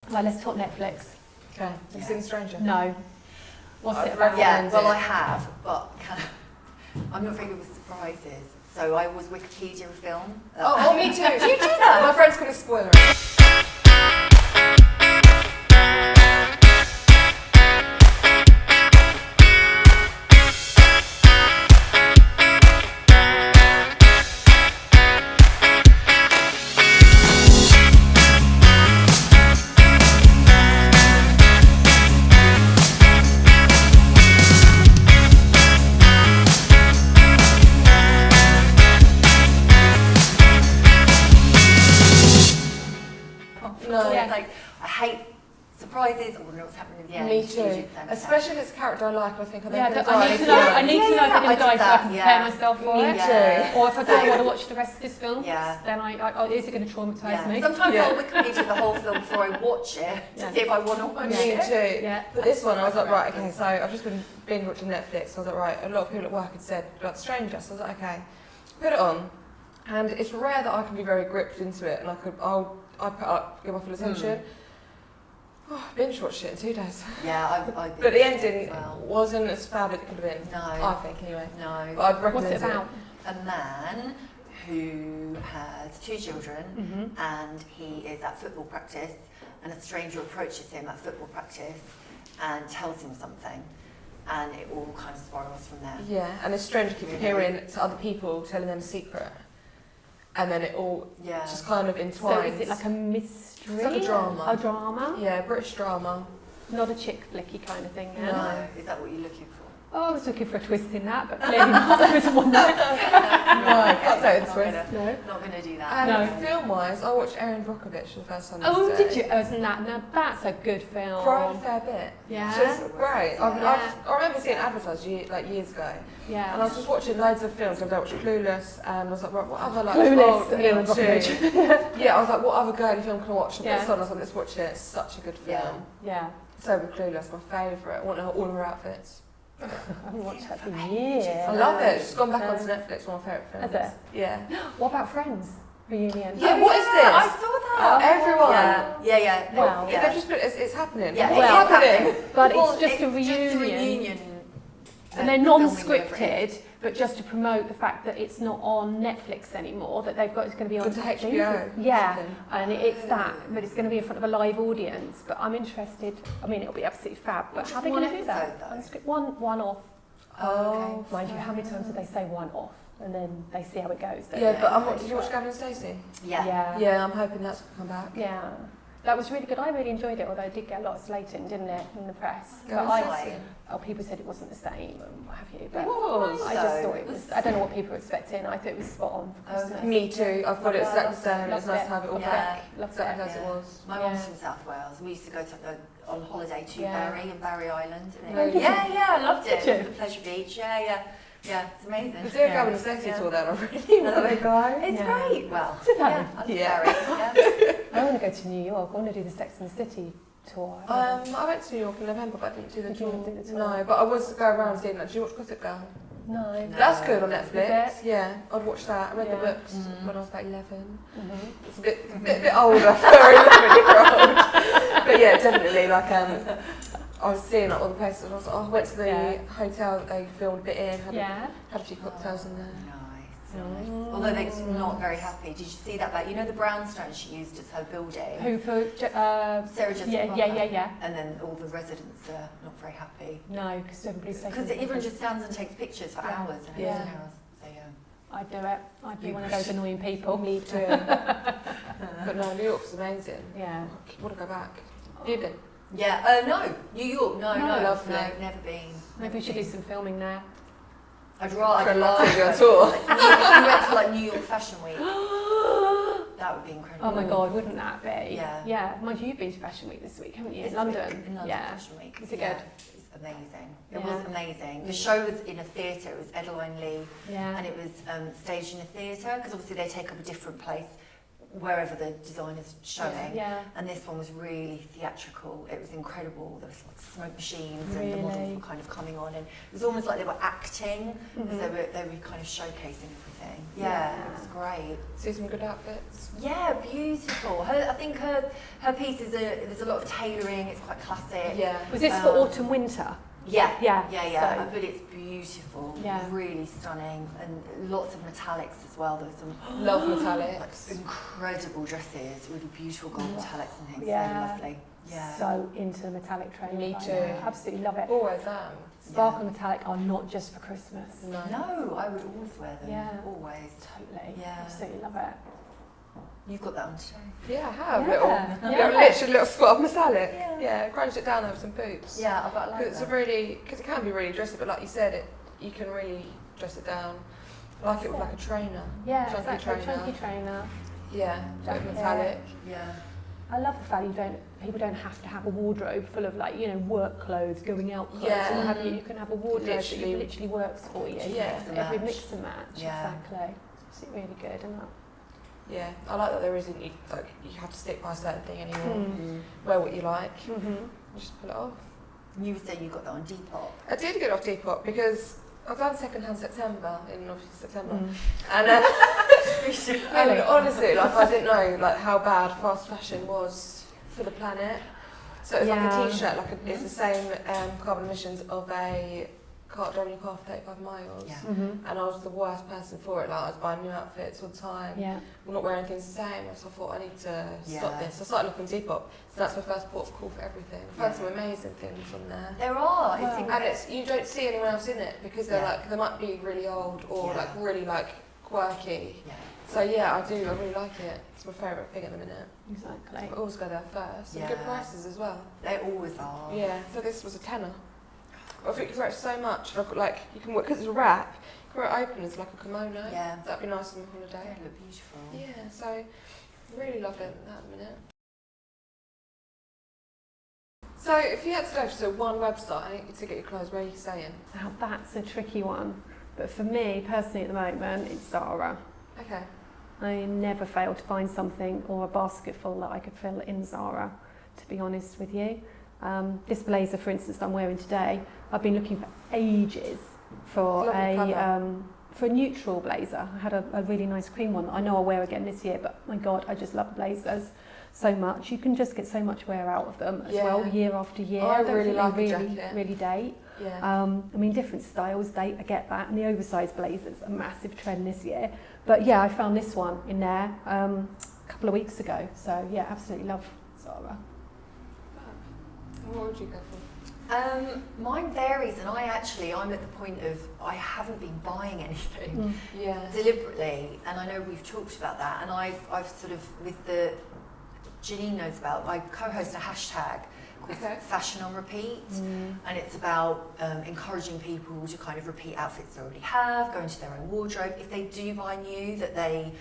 Like, let's talk Netflix. Okay. Have you seen Stranger? No. What's it about? Yeah, well, I have, but I'm not very good with surprises. So I always Wikipedia a film. Oh, me too. Do you do that? My friends call it spoiler it. I hate surprises. I want to know what's happening at the end. Me too. Especially if it's a character I like, I think I need to know. I need to know if they're going to die so I can prepare myself for it. Me too. Or if I don't want to watch the rest of this film, Yeah. then is it going to traumatise me? Sometimes I'll Wikipedia the whole film before I watch it to see if I want to watch it. Me too. Yeah. But this one, I was like, right, okay, so I've just been binge watching Netflix. So I was like, right, a lot of people at work had said about Stranger. So I was like, okay, put it on. And it's rare that I can be very gripped into it, and I give my full attention. Oh, binge watched it in 2 days. Yeah, I but the ending wasn't as fab as it could have been. No. I think, anyway. No. But I'd recommend What's it about? A man who has 2 children and he is at football practice, and a stranger approaches him at football practice and tells him something, and it all kind of spirals from there. Yeah, and this stranger keeps hearing to other people, telling them a secret. And then it all just kind of entwines. So is it like a mystery? It's like a drama. A drama? Yeah, British drama. Not a chick flicky kind of thing, yeah? No. Is that what you're looking for? Oh, I was looking for a twist in that, but clearly not. There isn't one there. No, can't say it's twist. No. Not going to do that. And film-wise, I watched Erin Brockovich for the first time. Oh, did you? Oh, isn't that? Now that's a good film. Cried a fair bit. Yeah. She's great. I remember seeing it advertised years ago. Yeah. And I was just watching loads of films. I watched Clueless, and I was like, right, what other like Clueless, Erin Brockovich. Yeah, I was like, what other girly film can I watch? I put this on. I was like, let's watch it. It's such a good film. Yeah. So with Clueless, my favourite. I want all of her outfits. I haven't watched that for years. I love it. It's gone back onto Netflix. One of my favourite films. Has it? Yeah. What about Friends reunion? Yeah. What is this? I saw that. Everyone. Yeah. Wow. They've just put it's happening. Yeah, What's happening? But Well, it's just a reunion. And they're non-scripted, but just to promote the fact that it's not on Netflix anymore, that they've got it's going to be on HBO. Yeah, and it's that, but it's going to be in front of a live audience. But I'm interested. I mean, it'll be absolutely fab. But how are they going to do that? One off. Oh, Mind you, how many times did they say one off? And then they see how it goes. Yeah, but did you watch Gavin and Stacey? Yeah. Yeah, I'm hoping that's going to come back. Yeah. That was really good. I really enjoyed it, although it did get a lot of slating, didn't it, in the press? People said it wasn't the same and what have you. But I just thought it was. I don't know what people were expecting. I thought it was spot on for Christmas. Me too. I thought it was exactly the same. It's nice to have it all back. Exactly as it was. My mum's from South Wales. We used to go on holiday to Barry Island. Really? Yeah, I loved it. Did you? The Pleasure Beach. Yeah, it's amazing. We do have Gavin and Stacey tour then. I really want to go. It's great. Well, I want to go to New York. I want to do the Sex and the City tour. I went to New York in November, but I didn't do the tour. No, but I was going around seeing that. Did you watch Gossip Girl? No. That's good on Netflix. Yeah, I'd watch that. I read the books when I was about 11. It's a bit older for an 11-year-old. But yeah, definitely I was seeing all the places, and I went to the hotel that they filmed a bit in, had a few cocktails in there. Nice. Although they're not very happy. Did you see that? The brownstone she used as her building? Who for? Sarah Jessica Parker. Yeah. And then all the residents are not very happy. No, because everybody's taking Because everyone just stands and takes pictures for hours and hours and hours. So I'd do it. I'd be one of those annoying people. Me too. But no, New York's amazing. Yeah. I want to go back. Have you been? Yeah, no, New York, no, lovely. No, never been. Maybe we should do some filming now. I'd rather to do a tour. If you went to New York Fashion Week, that would be incredible. Oh my God, wouldn't that be? Yeah. Yeah. Mind you, you've been to Fashion Week this week, haven't you? In London. In London Fashion Week. Is it good? It's amazing. It was amazing. The show was in a theatre. It was Edeline Lee, and it was staged in a theatre because obviously they take up a different place wherever the designer's showing. Yeah. And this one was really theatrical. It was incredible. There was like smoke machines and the models were kind of coming on, and it was almost like they were acting because they were kind of showcasing everything. Yeah, it was great. See some good outfits. Yeah, beautiful. I think her pieces there's a lot of tailoring. It's quite classic. Yeah. Was this for autumn winter? Yeah. So, but it's beautiful. Yeah. Really stunning, and lots of metallics as well. There's some Love metallics. incredible dresses, really beautiful gold metallics and things. Yeah. So lovely. Yeah. So into the metallic trade. Me right too. now. Absolutely love it. Always am. Sparkle metallic are not just for Christmas. No. No, I would always wear them. Yeah. Always. Totally. Yeah. Absolutely love it. You've got that on today. Yeah, I have. Yeah. Literally a little spot of metallic. Yeah, crunch it down over some boots. Yeah, I've got like Because it can be really dressy, but like you said, you can really dress it down. I like it with like a trainer. Yeah, chunky exactly. trainer. Chunky trainer. Yeah, Jacket. with metallic. Yeah. I love the fact people don't have to have a wardrobe full of like, work clothes, going out clothes, Yeah. and what have you. You can have a wardrobe that literally works for you. Yeah. Every mix and match. Yeah. Exactly. It's really good, isn't it? Yeah, I like that there isn't, you have to stick by a certain thing anymore. Mm. Wear what you like, Mm-hmm. just pull it off. You were saying you got that on Depop. I did get off Depop because I've done second-hand September, in obviously September. Mm. And honestly, like I didn't know like how bad fast fashion was for the planet. So it's like a t-shirt, it's the same carbon emissions of a car driving your car for 35 miles. Yeah. Mm-hmm. And I was the worst person for it. Like I was buying new outfits all the time. Yeah. We're not wearing things the same. So I thought I need to stop Yeah. this. I started looking Depop. So that's my first port of call for everything. I found some amazing things on there. There are. Wow. And you don't see anyone else in it because they're like they might be really old or like really like quirky. Yeah. So yeah, I really like it. It's my favourite thing at the minute. Exactly. I always go there first. And good prices as well. They always are. Yeah. So this was a tenner. I think you can wear it so much. Like you can wear because it's a wrap. You can wear it open as like a kimono. Yeah. That'd be nice on a holiday. They look beautiful. Yeah. So really love it at the minute. So if you had to go to one website to get your clothes, where are you staying? Now that's a tricky one. But for me, personally at the moment, it's Zara. Okay. I never fail to find something or a basket full that I could fill in Zara, to be honest with you. This blazer, for instance, that I'm wearing today, I've been looking for ages for a neutral blazer. I had a really nice cream one that I know I'll wear again this year, but my God, I just love blazers so much. You can just get so much wear out of them as well, year after year. I don't really think like they a jacket. really date. Yeah. I mean, different styles date, I get that, and the oversized blazers, a massive trend this year. But yeah, I found this one in there a couple of weeks ago. So yeah, absolutely love Zara. What would you go for? Mine varies, and I'm at the point of I haven't been buying anything deliberately, and I know we've talked about that, and I've sort of Janine knows about. I co-host a hashtag called Fashion on Repeat, and it's about encouraging people to kind of repeat outfits they already have, go into their own wardrobe. If they do buy new, that they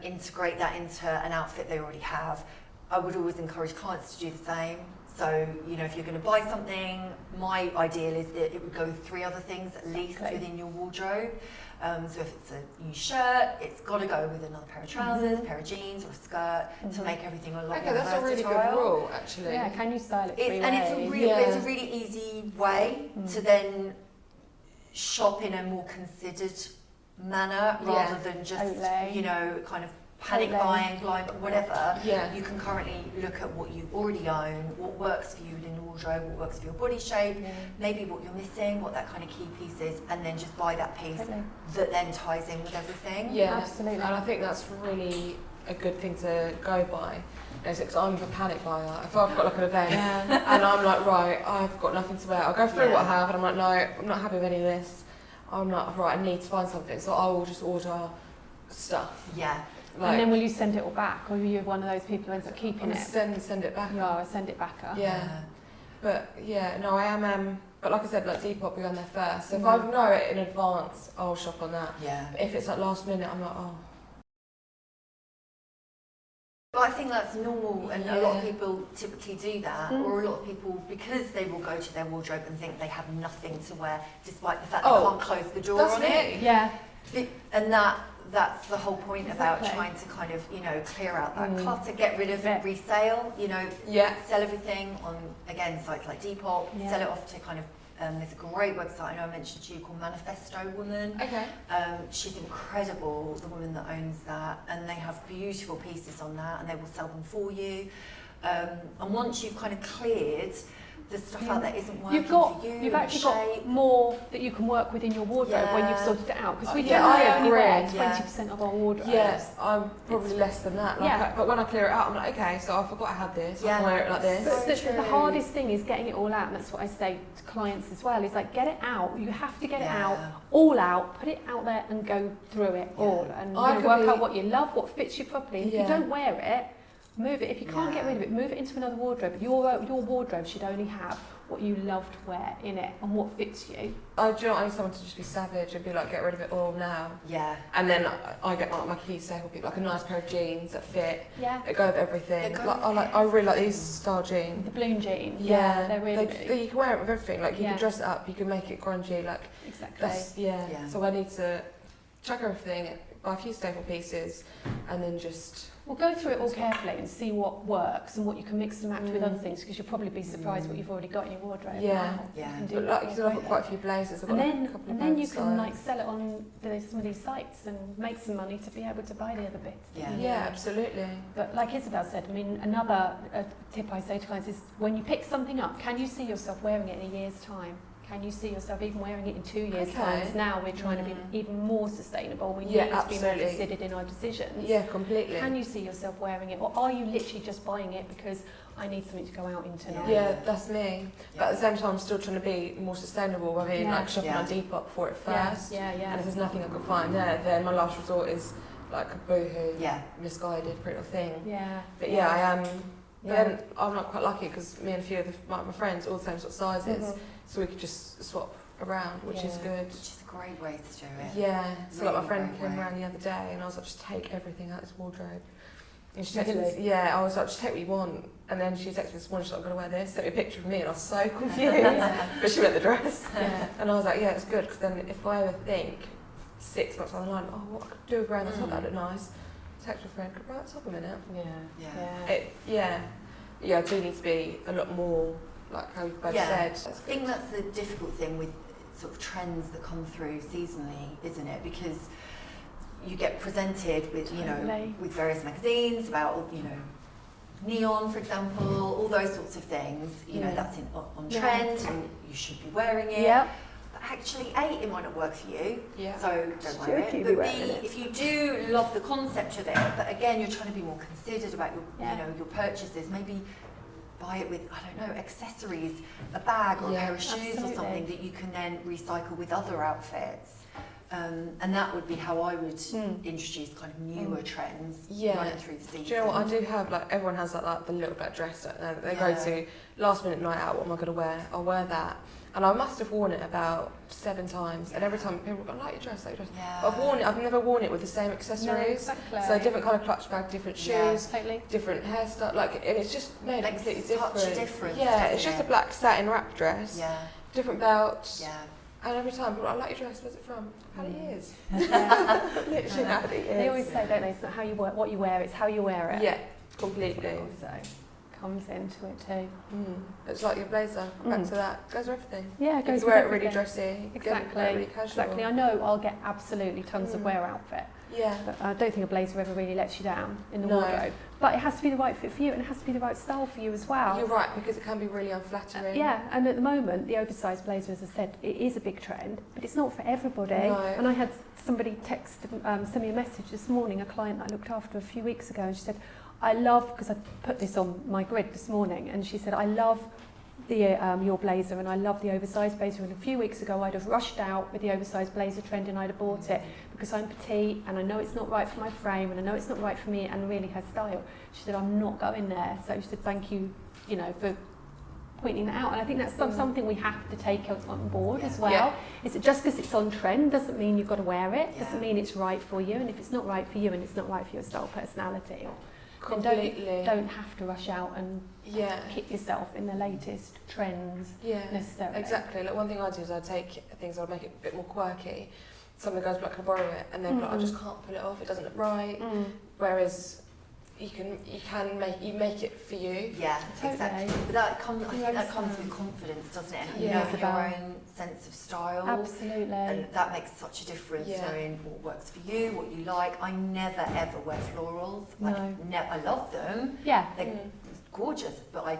integrate that into an outfit they already have. I would always encourage clients to do the same. So, if you're going to buy something, my ideal is that it would go with 3 other things at least within your wardrobe. So if it's a new shirt, it's got to go with another pair of trousers, pair of jeans or a skirt to make everything a lot more versatile. Okay, that's a really good rule, actually. Yeah, can you style it 3 ways? And it's a really easy way to then shop in a more considered manner rather than just, kind of panic buying, blind, whatever. Yeah. You can currently look at what you already own, what works for you in the wardrobe, what works for your body shape, maybe what you're missing, what that kind of key piece is, and then just buy that piece that then ties in with everything. Yeah, absolutely. And I think that's really a good thing to go by. Because I'm a panic buyer. If I've got like an event and I'm like, right, I've got nothing to wear, I'll go through what I have and I'm like, no, I'm not happy with any of this. I'm not, right, I need to find something. So I will just order stuff. Yeah. And then will you send it all back, or are you one of those people who ends up keeping it? Send it back. You are, send it back. Yeah. But no, I am. But like I said, like Depop, we go on there first. So if I know it in advance, I'll shop on that. Yeah. But if it's like last minute, I'm like, oh. But I think that's normal, and a lot of people typically do that, or a lot of people, because they will go to their wardrobe and think they have nothing to wear, despite the fact they can't close the door on it. Yeah. And that's the whole point about trying to kind of, you know, clear out that clutter, get rid of resale, you know, sell everything on, again, sites like Depop, sell it off to kind of, there's a great website I know I mentioned to you called Manifesto Woman. Okay. She's incredible, the woman that owns that, and they have beautiful pieces on that, and they will sell them for you. And once you've kind of cleared the stuff out that isn't working for you, you've actually got more that you can work with in your wardrobe when you've sorted it out. Because we generally only wear 20% of our wardrobe. Yes, I'm probably less than that. Like, but when I clear it out, I'm like, okay, so I forgot I had this. I can wear it like this. But the hardest thing is getting it all out, and that's what I say to clients as well. Is like, get it out. You have to get it out, all out. Put it out there and go through it all, and work out what you love, what fits you properly. And if you don't wear it, move it. If you can't get rid of it, move it into another wardrobe. Your wardrobe should only have what you love to wear in it and what fits you. I need someone to just be savage and be like, get rid of it all now. Yeah. And then I get my key staple, like a nice pair of jeans that fit. Yeah. That go with everything. I really like these style jeans. The balloon jeans. Yeah. They're really. You can wear it with everything. Like you can dress it up. You can make it grungy. Like exactly. So I need to check everything, buy a few staple pieces, and then just. Well, go through it all carefully and see what works and what you can mix and match with other things, because you'll probably be surprised what you've already got in your wardrobe. But like you said, I've got quite a few blazers. And then you can like sell it on some of these sites and make some money to be able to buy the other bits. Yeah, absolutely. But like Isabel said, I mean, another tip I say to clients is when you pick something up, can you see yourself wearing it in a year's time? Can you see yourself even wearing it in 2 years' time? Because now we're trying to be even more sustainable. We need to be more considered in our decisions. Yeah, completely. Can you see yourself wearing it? Or are you literally just buying it because I need something to go out in tonight? Yeah, that's me. But at the same time, I'm still trying to be more sustainable. I mean, like shopping on Depop for it first. And if there's nothing I can find there, then my last resort is like a boohoo, misguided pretty thing. But I am. But then I'm not quite lucky because me and a few of my friends are all the same sort of sizes, so we could just swap around, which is good. Which is a great way to do it. Yeah. So like my friend came around the other day, and I was like, just take everything out of this wardrobe. And she texted me, I was like, just take what you want. And then she texted me this morning, she's like, I'm going to wear this. Sent me a picture of me, and I was so confused. But she meant the dress. And I was like, it's good, because then if I ever think 6 months down the line, what I could do with wearing that top, that look nice. Text my friend, could wear that top a minute. I do need to be a lot more, like how you both said. I think that's the difficult thing with sort of trends that come through seasonally, isn't it? Because you get presented with, you know, with various magazines about, you know, neon, for example, all those sorts of things. You know, that's on trend, and you should be wearing it. But actually, A, it might not work for you, so don't wear it. But B, if you do love the concept of it, but again, you're trying to be more considered about your, you know, your purchases. Maybe buy it with, I don't know, accessories, a bag or a pair of shoes or something that you can then recycle with other outfits. And that would be how I would introduce kind of newer trends running through the season. Do you know what, I do have, like, everyone has like the little black dress that they go to last minute night out, what am I going to wear? I'll wear that. And I must have worn it about 7 times, and every time people go, I like your dress, But I've never worn it with the same accessories. So different kind of clutch bag, different shoes, different hairstyle, like, and it's just made completely different. It's just a black satin wrap dress, different belts. And every time people are like, I like your dress, where's it from? How many years? Literally how many years. They always say, don't they, it's not how you wear, what you wear, it's how you wear it. Yeah, completely. So comes into it too. It's like your blazer, back to that, goes with everything. Yeah, it goes you with wear everything. it really dressy, Exactly. Really casual. Exactly. I know I'll get absolutely tons of wear outfit. Yeah. But I don't think a blazer ever really lets you down in the wardrobe. But it has to be the right fit for you, and it has to be the right style for you as well. You're right, because it can be really unflattering. And at the moment, the oversized blazer, as I said, it is a big trend, but it's not for everybody. No. And I had somebody send me a message this morning, a client that I looked after a few weeks ago, and she said, I love, because I put this on my grid this morning, and she said, I love your blazer, and I love the oversized blazer, and a few weeks ago I'd have rushed out with the oversized blazer trend and I'd have bought it because I'm petite and I know it's not right for my frame and I know it's not right for me and really her style. She said, I'm not going there. So she said, thank you, you know, for pointing that out, and I think that's something we have to take on board as well. Is it just because it's on trend doesn't mean you've got to wear it, doesn't mean it's right for you, and if it's not right for you and it's not right for your style, personality, then don't have to rush out and kick yourself in the latest trends necessarily. Exactly. Like one thing I do is I take things, I'll make it a bit more quirky. some of the girls will be like, can I borrow it? And they'll be like, I just can't pull it off, it doesn't look right. Whereas you make it for you. Yeah, Totally. exactly. But that comes with confidence, doesn't it? And Yeah, having your own sense of style. Absolutely. And that makes such a difference, knowing what works for you, what you like. I never ever wear florals. Like, I love them. Yeah. They're gorgeous, but I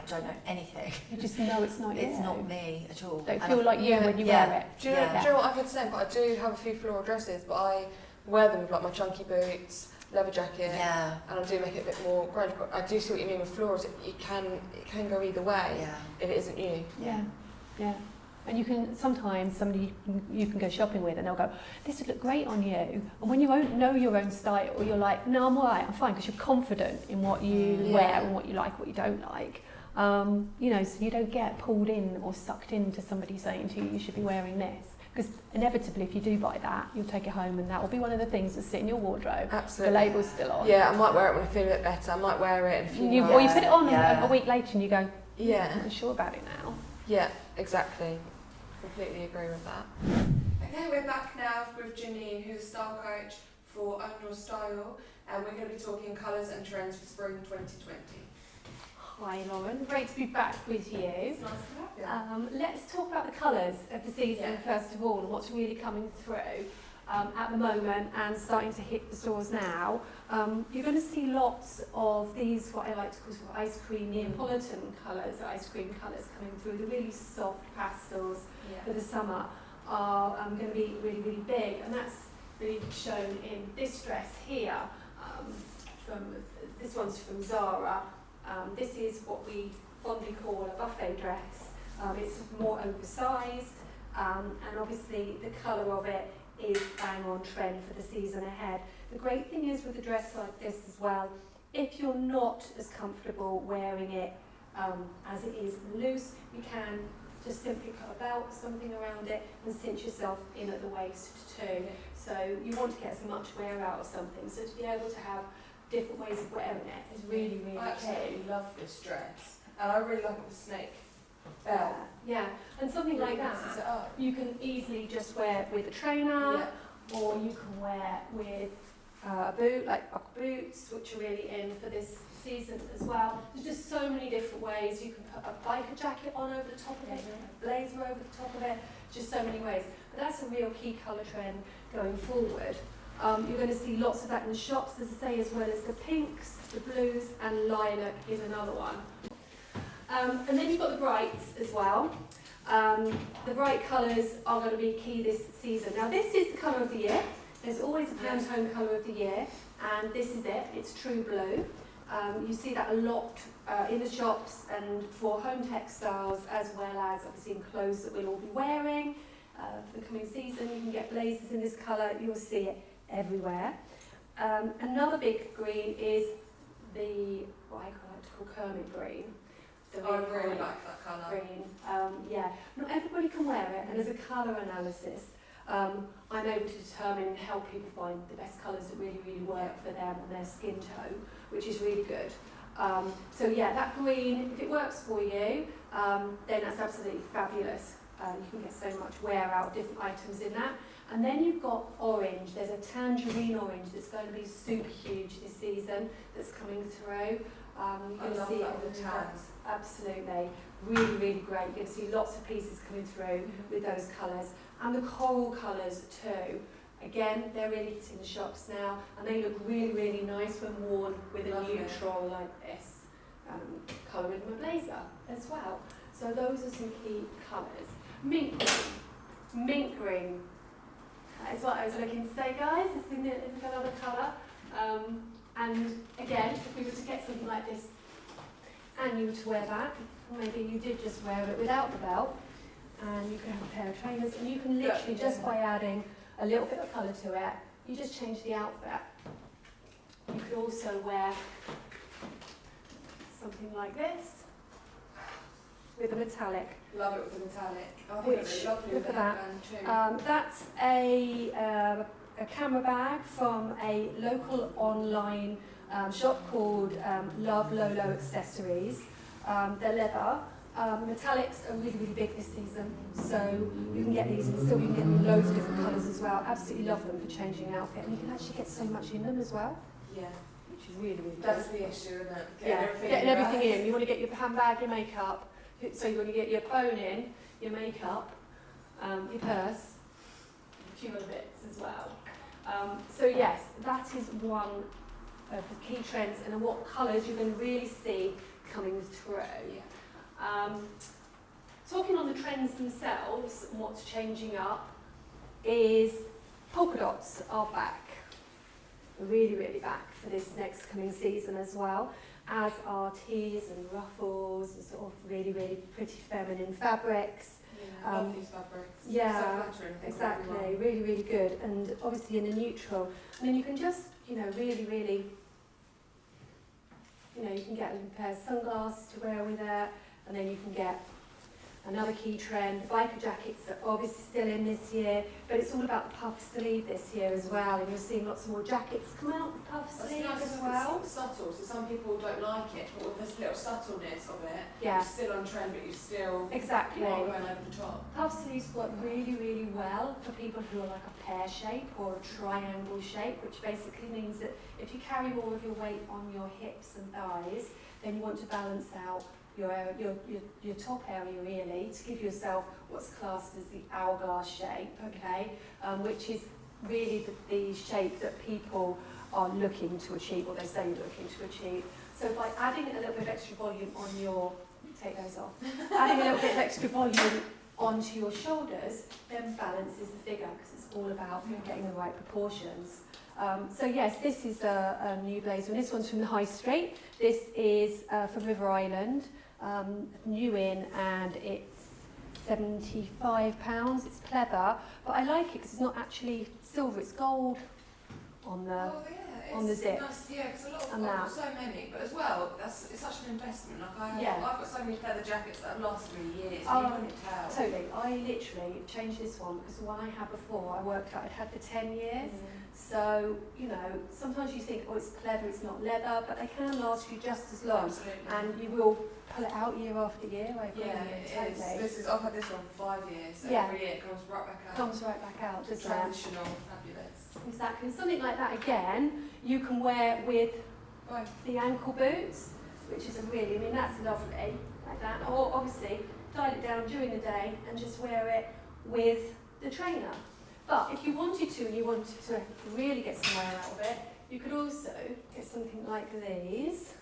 don't know anything. You just know it's not you. It's not me at all. Don't feel like you when you wear it. Do you know what I've had to say? But I do have a few floral dresses, but I wear them with like my chunky boots, leather jacket, and I do make it a bit more grunge. But I do see what you mean with florals. It can go either way if it isn't you. Yeah. And you can sometimes somebody you can go shopping with and they'll go, this would look great on you. And when you don't know your own style, you're like, no, I'm alright, I'm fine, because you're confident in what you wear and what you like, what you don't like. You know, so you don't get pulled in or sucked into somebody saying to you, you should be wearing this. Because inevitably, if you do buy that, you'll take it home and that will be one of the things that sit in your wardrobe. Absolutely. The label's still on. Yeah, I might wear it when I feel a bit better. I might wear it in a few months. Or you put it on a week later and you go, I'm not sure about it now. Yeah, exactly. Completely agree with that. Okay, we're back now with Janine, who's a style coach for Own Your Style, and we're going to be talking colours and trends for spring 2020. Hi Lauren, great to be back with you. It's nice to have you. Let's talk about the colours of the season first of all, and what's really coming through at the moment and starting to hit the stores now. You're going to see lots of these, what I like to call sort of ice cream Neapolitan colours, ice cream colours coming through. The really soft pastels for the summer are going to be really, really big, and that's really shown in this dress here. This one's from Zara. This is what we fondly call a buffet dress. It's more oversized, and obviously the colour of it is bang on trend for the season ahead. The great thing is with a dress like this as well, if you're not as comfortable wearing it as it is loose, you can just simply put a belt or something around it and cinch yourself in at the waist too. So you want to get as much wear out of something, so to be able to have different ways of wearing it is really, really key. I absolutely love this dress, and I really like it with snake belt. Yeah, and something like that you can easily just wear with a trainer, or you can wear with a boot, like buck boots, which are really in for this season as well. There's just so many different ways. You can put a biker jacket on over the top of it, a blazer over the top of it, just so many ways. But that's a real key colour trend going forward. You're going to see lots of that in the shops, as I say, as well as the pinks, the blues, and lilac is another one. And then you've got the brights as well. The bright colours are going to be key this season. Now this is the colour of the year. There's always a Pantone colour of the year, and this is it. It's true blue. You see that a lot in the shops and for home textiles, as well as obviously in clothes that we'll all be wearing for the coming season. You can get blazers in this colour. You'll see it everywhere. Another big green is what I like to call Kermit green. I really like that colour. Green. Not everybody can wear it, and as a colour analysis, I'm able to determine and help people find the best colours that really, really work for them and their skin tone, which is really good. That green, if it works for you, then that's absolutely fabulous. You can get so much wear out of different items in that. And then you've got orange. There's a tangerine orange that's going to be super huge this season that's coming through. You're going to see it with the tags. Absolutely. Really, really great. You're going to see lots of pieces coming through with those colours. And the coral colours too. Again, they're really hitting the shops now, and they look really, really nice when worn with a neutral like this colour in my blazer as well. So those are some key colours. Mint green. Mint green. That is what I was looking to say, guys. It's another colour. And again, if we were to get something like this and you were to wear that, or maybe you did just wear it without the belt, and you can have a pair of trainers, and you can literally, just by adding a little bit of colour to it, you just change the outfit. You could also wear something like this with a metallic. Love it with the metallic. I think it's lovely with the headband too. That's a camera bag from a local online shop called Love Lolo Accessories. They're leather, Metallics are really, really big this season, so you can get these and still you can get them in loads of different colours as well. Absolutely love them for changing outfit, and you can actually get so much in them as well. Yeah. Which is really, really That's good. the issue, isn't it? Getting everything in. You want to get your handbag, your makeup, so you want to get your phone in, your makeup, your purse, a few other bits as well. So yes, that is one of the key trends, and then what colours you're going to really see coming through. Yeah. Talking on the trends themselves, and what's changing up is polka dots are back. Really, really back for this next coming season as well, as are tees and ruffles and sort of really, really pretty feminine fabrics. Yeah, love these fabrics. Yeah, so flattering, exactly. Really, really good. And obviously in a neutral, I mean, you can just, really, really, you can get a pair of sunglasses to wear with it, and then you can get another key trend. Biker jackets are obviously still in this year, but it's all about the puff sleeve this year as well, and you're seeing lots more jackets come out with puff sleeve as well. It's subtle, so some people don't like it, but with this little subtleness of it, Yeah. you're still on trend, but you still Exactly. not going over the top. Puff sleeves work really, really well for people who are like a pear shape or a triangle shape, which basically means that if you carry more of your weight on your hips and thighs, then you want to balance out your top area really, to give yourself what's classed as the hourglass shape, okay, which is really the shape that people are looking to achieve, or they say you're looking to achieve. So by adding a little bit of extra volume on your, take those off, adding a little bit of extra volume onto your shoulders, then balances the figure, because it's all about getting the right proportions. So yes, this is a new blazer, and this one's from the High Street. This is from River Island, new in, and it's £75. It's pleather, but I like it because it's not actually silver, it's gold on the on the zip. Nice, yeah, because a lot of And I've that. got so many, but as well, it's such an investment. Like I've got so many leather jackets that have lasted me years. Oh, you couldn't tell. Totally. I literally changed this one because the one I had before, I worked out I'd had for 10 years. So, sometimes you think, oh, it's pleather, it's not leather, but they can last you just as long. Absolutely. And you will pull it out year after year. I agree Yeah, with you, it is. totally. I've had this one for 5 years. So Yeah. every year it comes right back out. Comes right back out, It's doesn't it? transitional, fabulous. Exactly. And something like that, again, you can wear with Both. the ankle boots, which is that's lovely, like that. Or obviously, dial it down during the day and just wear it with the trainer. But if you wanted to, and you wanted to really get some wear out of it, you could also get something like these,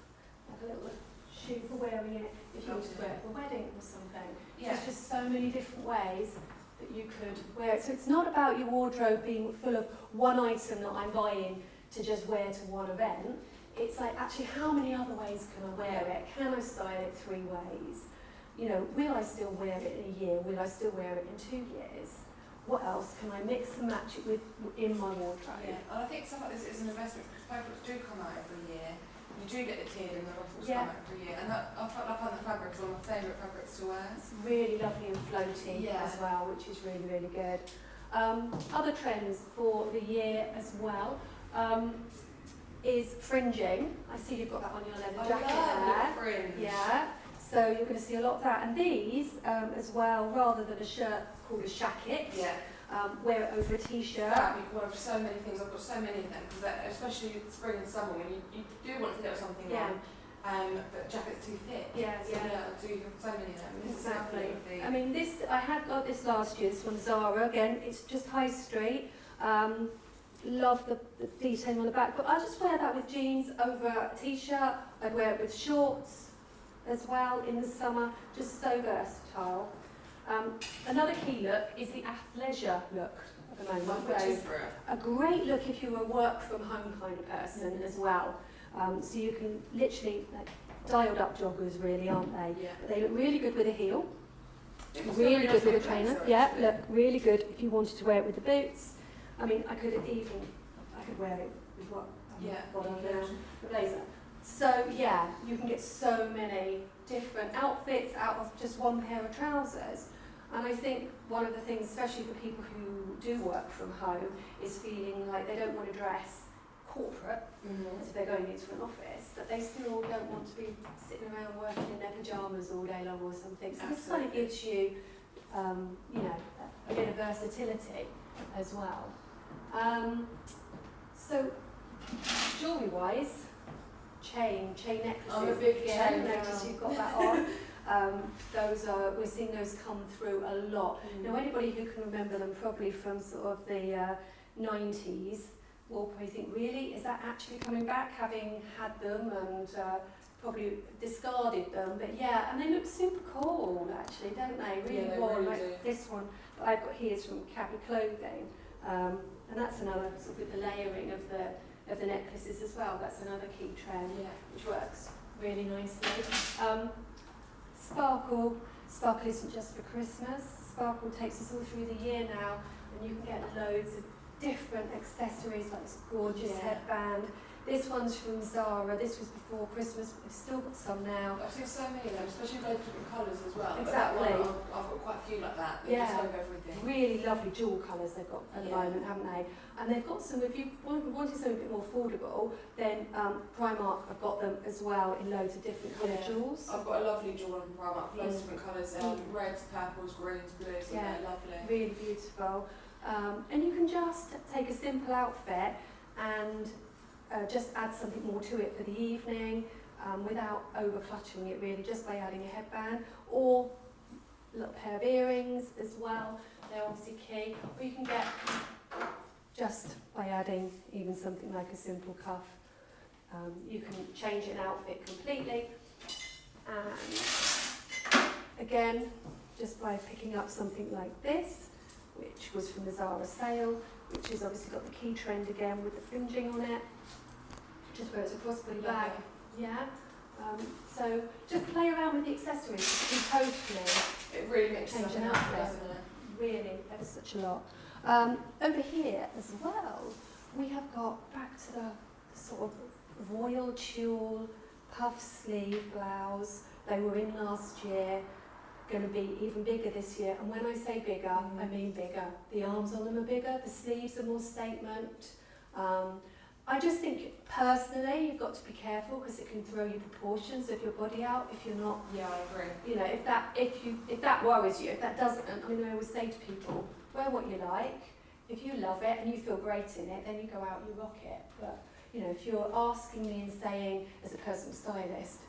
like a little shoe for wearing it if you wanted to wear it for a wedding or something. Yeah. There's just so many different ways that you could wear it. So it's not about your wardrobe being full of one item that I'm buying to just wear to one event. It's like, actually, how many other ways can I wear it? Can I style it 3 ways? Will I still wear it in a year? Will I still wear it in 2 years? What else can I mix and match it with in my wardrobe? Yeah, and I think some of this is an investment because fabrics do come out every year. You do get the tiered and the ruffles come out every year, and I find the fabric is one of my favourite fabrics to wear. It's really lovely and floaty as well, which is really, really good. Other trends for the year as well is fringing. I see you've got that on your leather jacket there. Fringe. Yeah, so you're going to see a lot of that. And these as well, rather than a shirt called a shacket, wear it over a t-shirt. That would be one of so many things. I've got so many of them, because especially spring and summer when you do want to get something on, but jacket's too thick. I do have so many of them. This is Exactly. lovely. I mean, I got this last year. This one's Zara again. It's just High Street. Love the detailing on the back, but I just wear that with jeans over a t-shirt. I'd wear it with shorts as well in the summer. Just so versatile. Another key look is the athleisure look at the moment. Which is a great look if you're a work from home kind of person as well. So you can literally, dialed up joggers really, aren't they? Yeah. But they look really good with a heel. It's Really good with a nice trainer. blazer, Yeah, actually. look really good if you wanted to wear it with the boots. I mean, I could wear it with what? What on now? The blazer. So yeah, you can get so many different outfits out of just one pair of trousers. And I think one of the things, especially for people who do work from home, is feeling like they don't want to dress corporate, as if they're going into an office, but they still don't want to be sitting around working in their pyjamas all day long or something. So this kind of gives you, you know, a bit of versatility as well. So jewellery-wise, chain necklaces. I'm a big chain notice now. you've got that on. We're seeing those come through a lot. Now, anybody who can remember them probably from sort of the 90s will probably think, really, is that actually coming back, having had them and probably discarded them? But yeah, and they look super cool, actually, don't they? Really warm, like this one that I've got here is from Cabby Clothing, and that's another sort of with the layering of the necklaces as well. That's another key trend, which works really nicely. Sparkle isn't just for Christmas. Sparkle takes us all through the year now, and you can get loads of different accessories, like this gorgeous headband. This one's from Zara. This was before Christmas, but we've still got some now. I've seen so many of them, especially those different colours as well. Exactly. But that one, I've got quite a few like that. They just go with everything. Really lovely jewel colours they've got at the moment, haven't they? And they've got some, if you wanted something a bit more affordable, then Primark have got them as well in loads of different coloured jewels. I've got a lovely jewel on Primark, loads of different colours, reds, purples, greens, blues, and they're lovely. Really beautiful. And you can just take a simple outfit and just add something more to it for the evening without over cluttering it, really, just by adding a headband or a little pair of earrings as well. They're obviously key. Or you can get just by adding even something like a simple cuff. You can change an outfit completely. And again, just by picking up something like this, which was from the Zara sale, which has obviously got the key trend again with the fringing on it. Just wear it as a crossbody bag. Yeah. So just play around with the accessories. You totally it really makes change an an outfit. doesn't it? Really, ever such a lot. Over here as well, we have got back to the sort of royal tulle puff sleeve blouse. They were in last year. Going to be even bigger this year, and when I say bigger, I mean bigger. The arms on them are bigger, the sleeves are more statement. I just think personally you've got to be careful because it can throw your proportions of your body out if you're not. Yeah, I agree. You know, if that worries you, if that doesn't, I mean, I always say to people, wear what you like. If you love it and you feel great in it, then you go out, you rock it. But you know, if you're asking me and saying, as a personal stylist,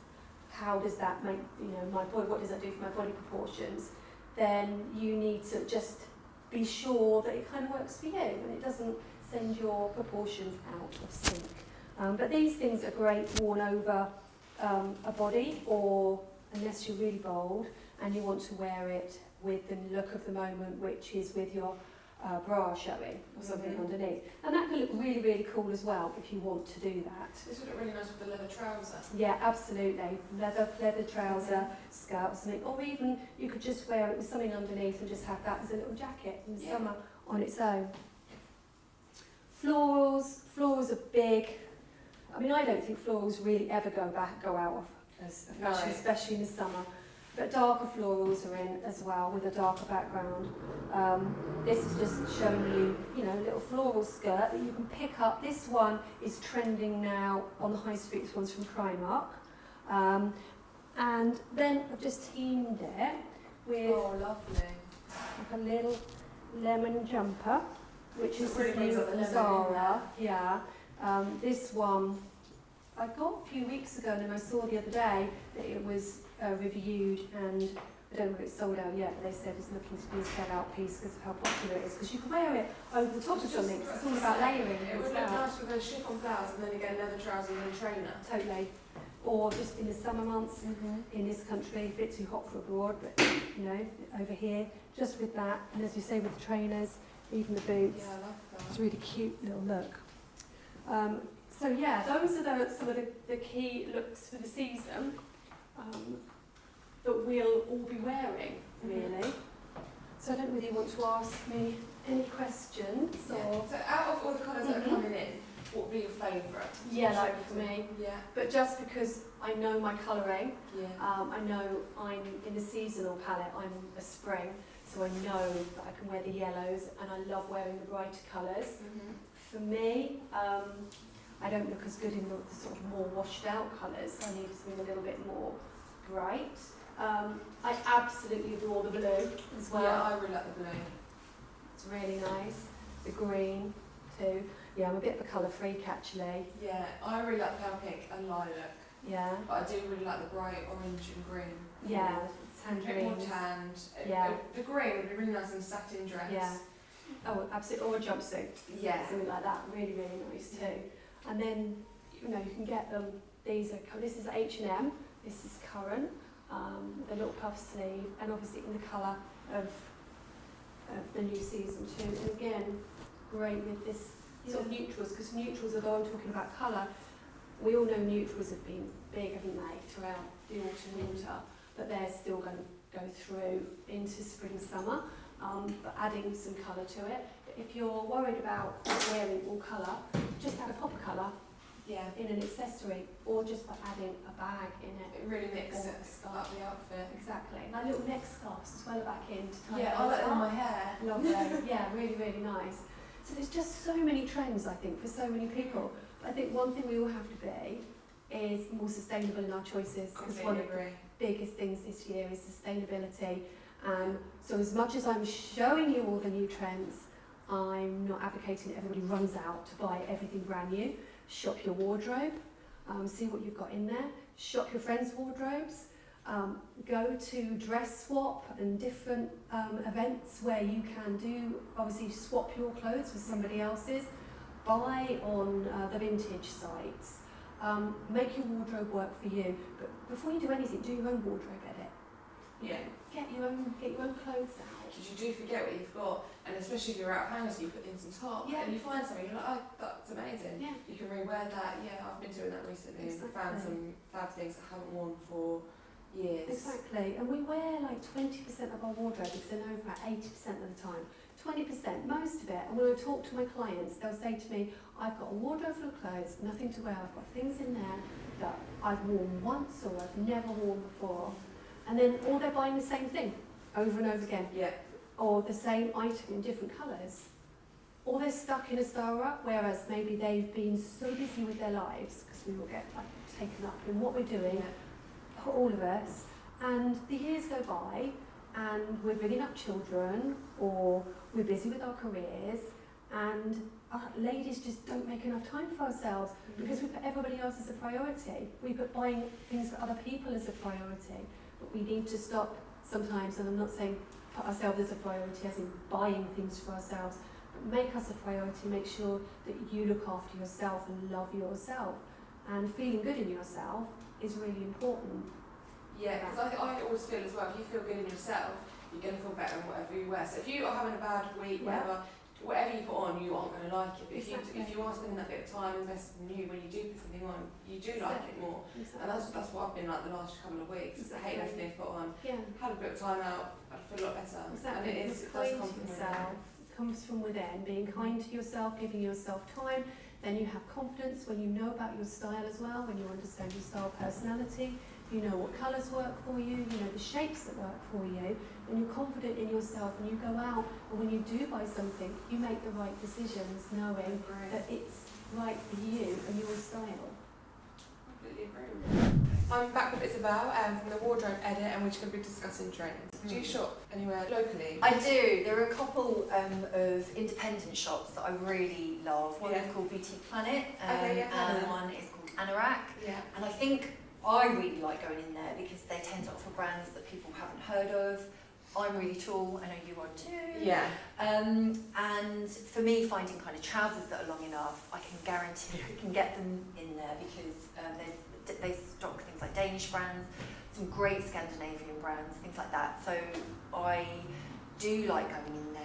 how does that make, you know, my body, what does that do for my body proportions, then you need to just be sure that it kind of works for you and it doesn't send your proportions out of sync. But these things are great worn over a body, or unless you're really bold and you want to wear it with the look of the moment, which is with your bra showing or something underneath. And that can look really, really cool as well if you want to do that. This would look really nice with the leather trouser. Yeah, absolutely. Leather trouser, skirt, something. Or even you could just wear it with something underneath and just have that as a little jacket in the summer on its own. Florals are big. I mean, I don't think florals really ever go out of as a fashion, especially in the summer. But darker florals are in as well with a darker background. This is just showing you, you know, a little floral skirt that you can pick up. This one is trending now on the high street. This one's from Primark. And then I've just teamed it with like a little lemon jumper, which is really brings up the lemon. Zara. Yeah. This one I got a few weeks ago, and then I saw the other day that it was reviewed, and I don't know if it's sold out yet, but they said it's looking to be a sell-out piece because of how popular it is. Because you can wear it over the top of something. It's all about layering. It would look nice with a chiffon blouse and then again leather trousers and a trainer. Totally. Or just in the summer months in this country, a bit too hot for abroad, but you know, over here, just with that, and as you say, with the trainers, even the boots. Yeah, I love that. It's a really cute little look. So yeah, those are some of the key looks for the season that we'll all be wearing, really. So I don't really want to ask me any questions. Or So out of all the colours that are coming in, what would be your favourite? yellow for me. Yeah. But just because I know my colouring, Yeah. I know I'm in the seasonal palette, I'm a spring, so I know that I can wear the yellows, and I love wearing the brighter colours. For me, I don't look as good in the sort of more washed out colours, so I needed something a little bit more bright. I absolutely adore the blue as well. Yeah, I really like the blue. It's really nice. The green too. Yeah, I'm a bit of a colour freak actually. Yeah, I really like pale pink and lilac. Yeah. But I do really like the bright orange and green. Yeah, A bit more tangerines. tanned. Yeah. The green would be really nice in a satin dress. Yeah. Oh, absolutely. Or a jumpsuit. Yeah. Something like that. Really, really nice too. And then, you know, you can get them. These are. This is H&M. This is current. The little puff sleeve, and obviously in the colour of the new season too. And again, great with this sort of neutrals, because neutrals, although I'm talking about colour, we all know neutrals have been big, haven't they, throughout the autumn winter, but they're still going to go through into spring summer, but adding some colour to it. But if you're worried about wearing all colour, just add a pop of colour in an accessory, or just by adding a bag in it. It really mixes Or a scarf. up the outfit. Exactly. Like little neck scarves as well at back in to tie Yeah, I those like them in up. my hair. Lovely. Yeah, really, really nice. So there's just so many trends, I think, for so many people. But I think one thing we all have to be is more sustainable in our choices. Because one of the biggest things this year is sustainability. So as much as I'm showing you all the new trends, I'm not advocating that everybody runs out to buy everything brand new. Shop your wardrobe, see what you've got in there. Shop your friends' wardrobes. Go to dress swap and different events where you can do, obviously swap your clothes with somebody else's. Buy on the vintage sites. Make your wardrobe work for you. But before you do anything, do your own wardrobe edit. Yeah. Get your own clothes out. Because you do forget what you've got, and especially if you're out of hangers, you put things on top, Yeah. and you find something, you're like, oh, that's amazing. Yeah. You can rewear that. Yeah, I've been doing that recently. Exactly. Found some fab things I haven't worn for years. Exactly, and we wear like 20% of our wardrobe because they're known for 80% of the time. 20%, most of it, and when I talk to my clients, they'll say to me, I've got a wardrobe full of clothes, nothing to wear, I've got things in there that I've worn once or I've never worn before. And then, or they're buying the same thing over and over again. Yeah. Or the same item in different colours. Or they're stuck in a style rut, whereas maybe they've been so busy with their lives, because we all get like taken up in what we're doing, all of us, and the years go by and we're bringing up children or we're busy with our careers, and ladies just don't make enough time for ourselves because we put everybody else as a priority. We put buying things for other people as a priority, but we need to stop sometimes, and I'm not saying put ourselves as a priority as in buying things for ourselves, but make us a priority, make sure that you look after yourself and love yourself, and feeling good in yourself is really important. Yeah, because I always feel as well, if you feel good in yourself, you're going to feel better in whatever you wear. So if you are having a bad week, whatever you put on, you aren't going to like it. But if you are spending that bit of time investing in you, when you do put something on, you do like it more. And that's what I've been like the last couple of weeks. I hate everything I've put on. Yeah. Had a bit of time out, I feel a lot better. Exactly. And it does come from yourself. It comes from within. Being kind to yourself, giving yourself time. Then you have confidence when you know about your style as well, when you understand your style personality. You know what colours work for you, you know the shapes that work for you, and you're confident in yourself, and you go out, and when you do buy something, you make the right decisions, knowing that it's right for you and your style. Completely agree. I'm back with Isabel from the Wardrobe Edit, and we're just going to be discussing trends. Do you shop anywhere locally? I do. There are a couple of independent shops that I really love. One is called Boutique Planet, and one is called Anorak. Yeah. And I think I really like going in there because they tend to offer brands that people haven't heard of. I'm really tall, I know you are too. Yeah. And for me, finding kind of trousers that are long enough, I can guarantee I can get them in there because they stock things like Danish brands, some great Scandinavian brands, things like that. So I do like going in there.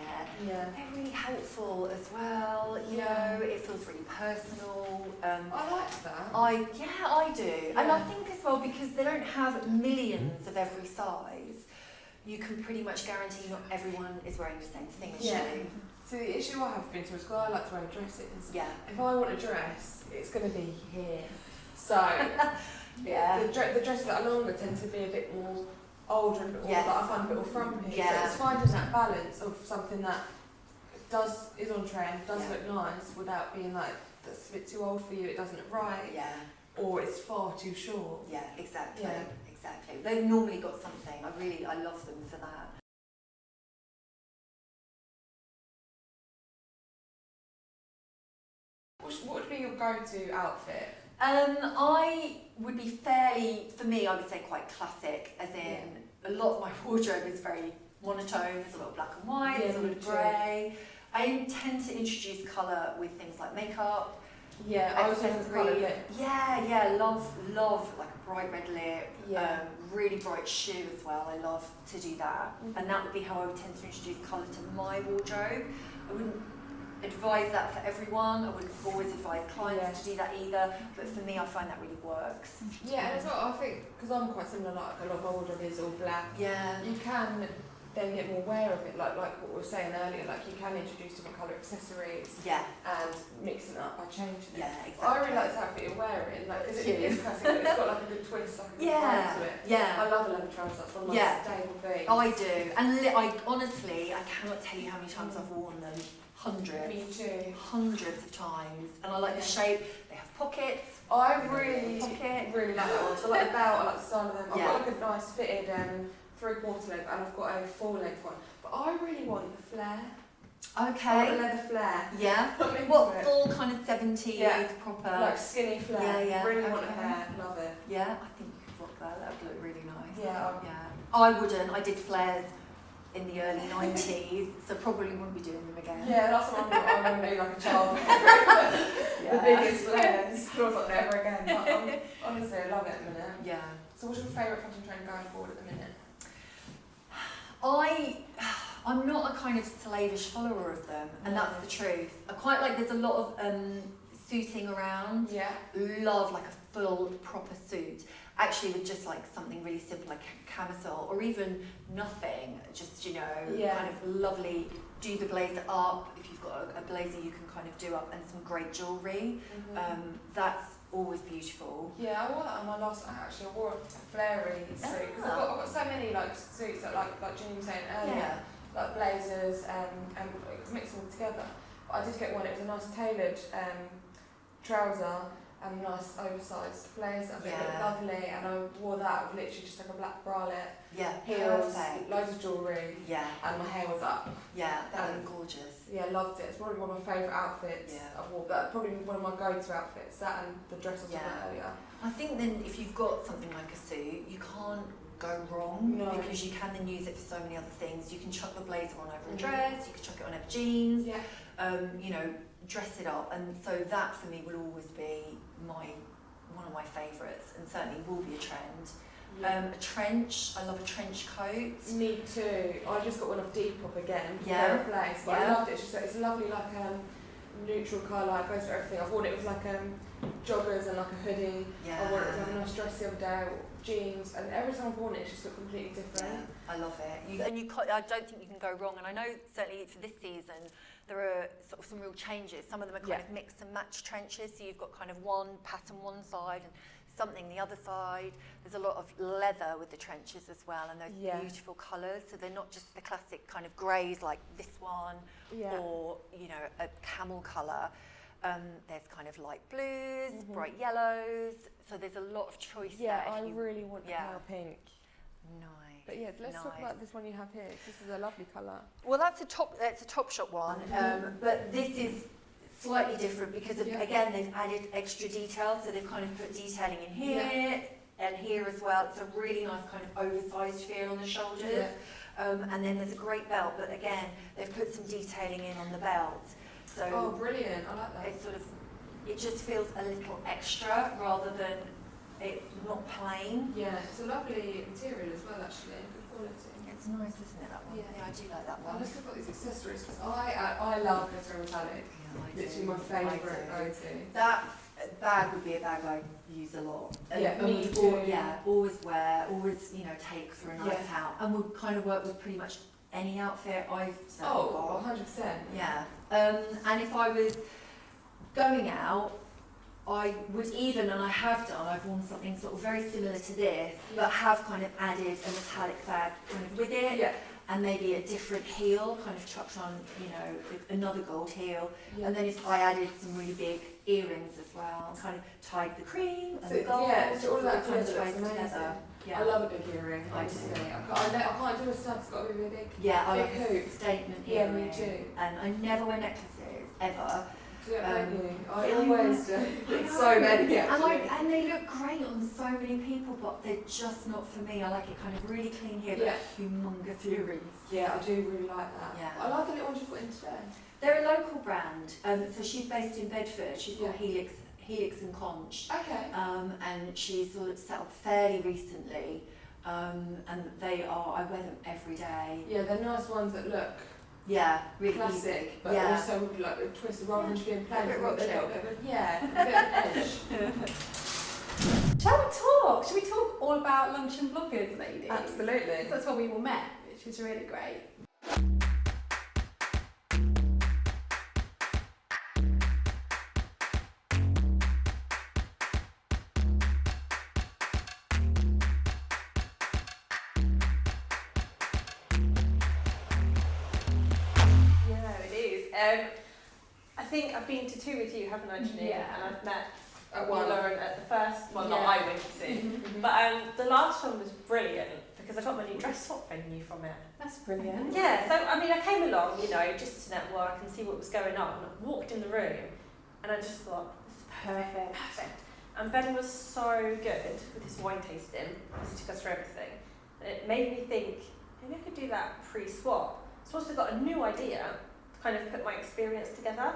Yeah. They're really helpful as well, you know, it feels really personal. I like that. I do. Yeah. And I think as well, because they don't have millions of every size, you can pretty much guarantee not everyone is wearing the same thing as you. So the issue I have been to is because I like to wear dresses. Yeah. If I want a dress, it's going to be here. So the dresses that are longer tend to be a bit more older and a bit more, like I find a bit more frumpy. Yeah. So it's finding that balance of something that is on trend, does look nice without being like that's a bit too old for you, it doesn't look right, Yeah. or it's far too short. Yeah, exactly. Yeah. Exactly. They've normally got something. I love them for that. What would be your go-to outfit? I would be for me, I would say quite classic, as in a lot of my wardrobe is very monotone. There's a lot of black and white, there's a lot of grey. I tend to introduce colour with things like makeup. Yeah, I was thinking colour lip. Yeah, love like a bright red lip, Yeah. really bright shoe as well. I love to do that. And that would be how I would tend to introduce colour to my wardrobe. I wouldn't advise that for everyone. I wouldn't always advise clients to do that either, but for me I find that really works. Yeah, and as well, I think, because I'm quite similar, like a lot of my wardrobe is all black, Yeah. you can then get more aware of it, like what we were saying earlier, like you can introduce different colour accessories Yeah. and mix it up by changing it. Yeah, exactly. I really like this outfit you're wearing, like, because it is classic, but it's got like a good twist, like a good Yeah. vibe to it. Yeah. I love a leather trouser, that's one of my stable things. I do, and I honestly, I cannot tell you how many times I've worn them. Hundreds. Me too. Hundreds of times, and I like the shape. They have pockets. I really like Pocket. that one. So I like the belt, I like the style of them. I've Yeah. got like a nice fitted 3/4 length, and I've got a full length one. But I really want the flare. I want the Okay. leather flare. Yeah. I'm into What it. full kind of 70s Yeah. proper? Like skinny flare. Yeah, yeah, Really want a okay. hair. Love it. Yeah, I think you could rock that. That would look really nice. Yeah. Yeah. I wouldn't. I did flares in the early 90s, so probably wouldn't be doing them again. Yeah, that's what I want to be like a child. The biggest flares. I was like, never again. But honestly, I love it at the minute. Yeah. So what's your favourite fashion trend going forward at the minute? I'm not a kind of slavish follower of them, and that's the truth. I quite like, there's a lot of suiting around. Yeah. Love like a full proper suit. Actually with just like something really simple like camisole, or even nothing, just kind of lovely, do the blazer up. If you've got a blazer you can kind of do up, and some great jewellery. That's always beautiful. Yeah, I wore that on my last night actually. I wore a flary suit, because I've got so many like suits that like Janine was saying earlier, like blazers and mix them all together. But I did get one, it was a nice tailored trouser and a nice oversized blazer. It looked lovely, and I wore that with literally just like a black bralette, heels, loads of jewellery, and my hair was up. Yeah, that looked gorgeous. Yeah, loved it. It's probably one of my favourite outfits I've worn. That probably one of my go-to outfits. That and the dress I was wearing earlier. I think then if you've got something like a suit, you can't go wrong, because you can then use it for so many other things. You can chuck the blazer on over a dress, you can chuck it on over jeans, dress it up, and so that for me will always be one of my favourites, and certainly will be a trend. A trench, I love a trench coat. Me too. I just got one off Depop again, place, but I loved it. It's a lovely like neutral colour, it goes for everything. I've worn it with like joggers and like a hoodie. I wore it with like a nice dress the other day, jeans, and every time I've worn it, it's just looked completely different. I love it. I don't think you can go wrong, and I know certainly for this season there are sort of some real changes. Some of them are kind of mix and match trenches, so you've got kind of one pattern one side and something the other side. There's a lot of leather with the trenches as well, and those beautiful colours, so they're not just the classic kind of greys like this one, or a camel colour. There's kind of light blues, bright yellows, so there's a lot of choice there. I really want a pale pink. Nice. But let's talk about this one you have here, 'cause this is a lovely colour. Well, that's a Topshop one, but this is slightly different because again they've added extra detail, so they've kind of put detailing in here and here as well. It's a really nice kind of oversized feel on the shoulders, and then there's a great belt, but again they've put some detailing in on the belt. So brilliant! I like that. It's it just feels a little extra rather than it's not plain. Yeah, it's a lovely material as well, actually, good quality. It's nice, isn't it, that one? Yeah, I do like that one. Let's talk about these accessories, because I love glitter and metallic. Literally my favourite go-to. That bag would be a bag I use a lot. Me too. Always wear, always take for a night out, and would kind of work with pretty much any outfit I've got. 100%. Yeah, and if I was going out, I would even, and I have done, I've worn something sort of very similar to this, but have kind of added a metallic bag kind of with it. Yeah. And maybe a different heel, kind of chucked on, you know, another gold heel. Yeah. And then I added some really big earrings as well, and kind of tied the cream and the gold. So all of that kind of together ties looks amazing. together. Yeah. I love a big earring, I honestly. do. I can't do a stud, it's got to be really big. Yeah, I Big love a hoop. statement Yeah, earring. me too. And I never wear necklaces, ever. Don't you? I yeah. always do. It's so many And, actually. and they look great on so many people, but they're just not for me. I like it kind of really clean here, Yeah. but humongous earrings. Yeah, I do really like that. Yeah. I like the little ones you've got in today. They're a local brand, so she's based in Bedford. She's called Helix and Conch, Okay. and she's sort of set up fairly recently, and they are, I wear them every day. Yeah, they're nice ones that look Yeah, really classic, but Yeah. also with like a twist rather than just being plain. A bit they've got a rock little shape. bit of a, yeah, a bit of edge. Shall we talk? Shall we talk all about Lunch and Bloggers, ladies? Absolutely. That's where we all met, which was really great. Yeah, it is. I think I've been to 2 with you, haven't I, Janine? Yeah. And I've met At one. Lauren at the first, well, not Yeah. I went to, but the last one was brilliant because I got my new dress swap venue from it. That's brilliant. Yeah, so I mean, I came along, you know, just to network and see what was going on. I walked in the room and I just thought, this is Perfect. perfect. And Ben was so good with his wine tasting, because he took us through everything. And it made me think, maybe I could do that pre-swap. So I also got a new idea to kind of put my experience together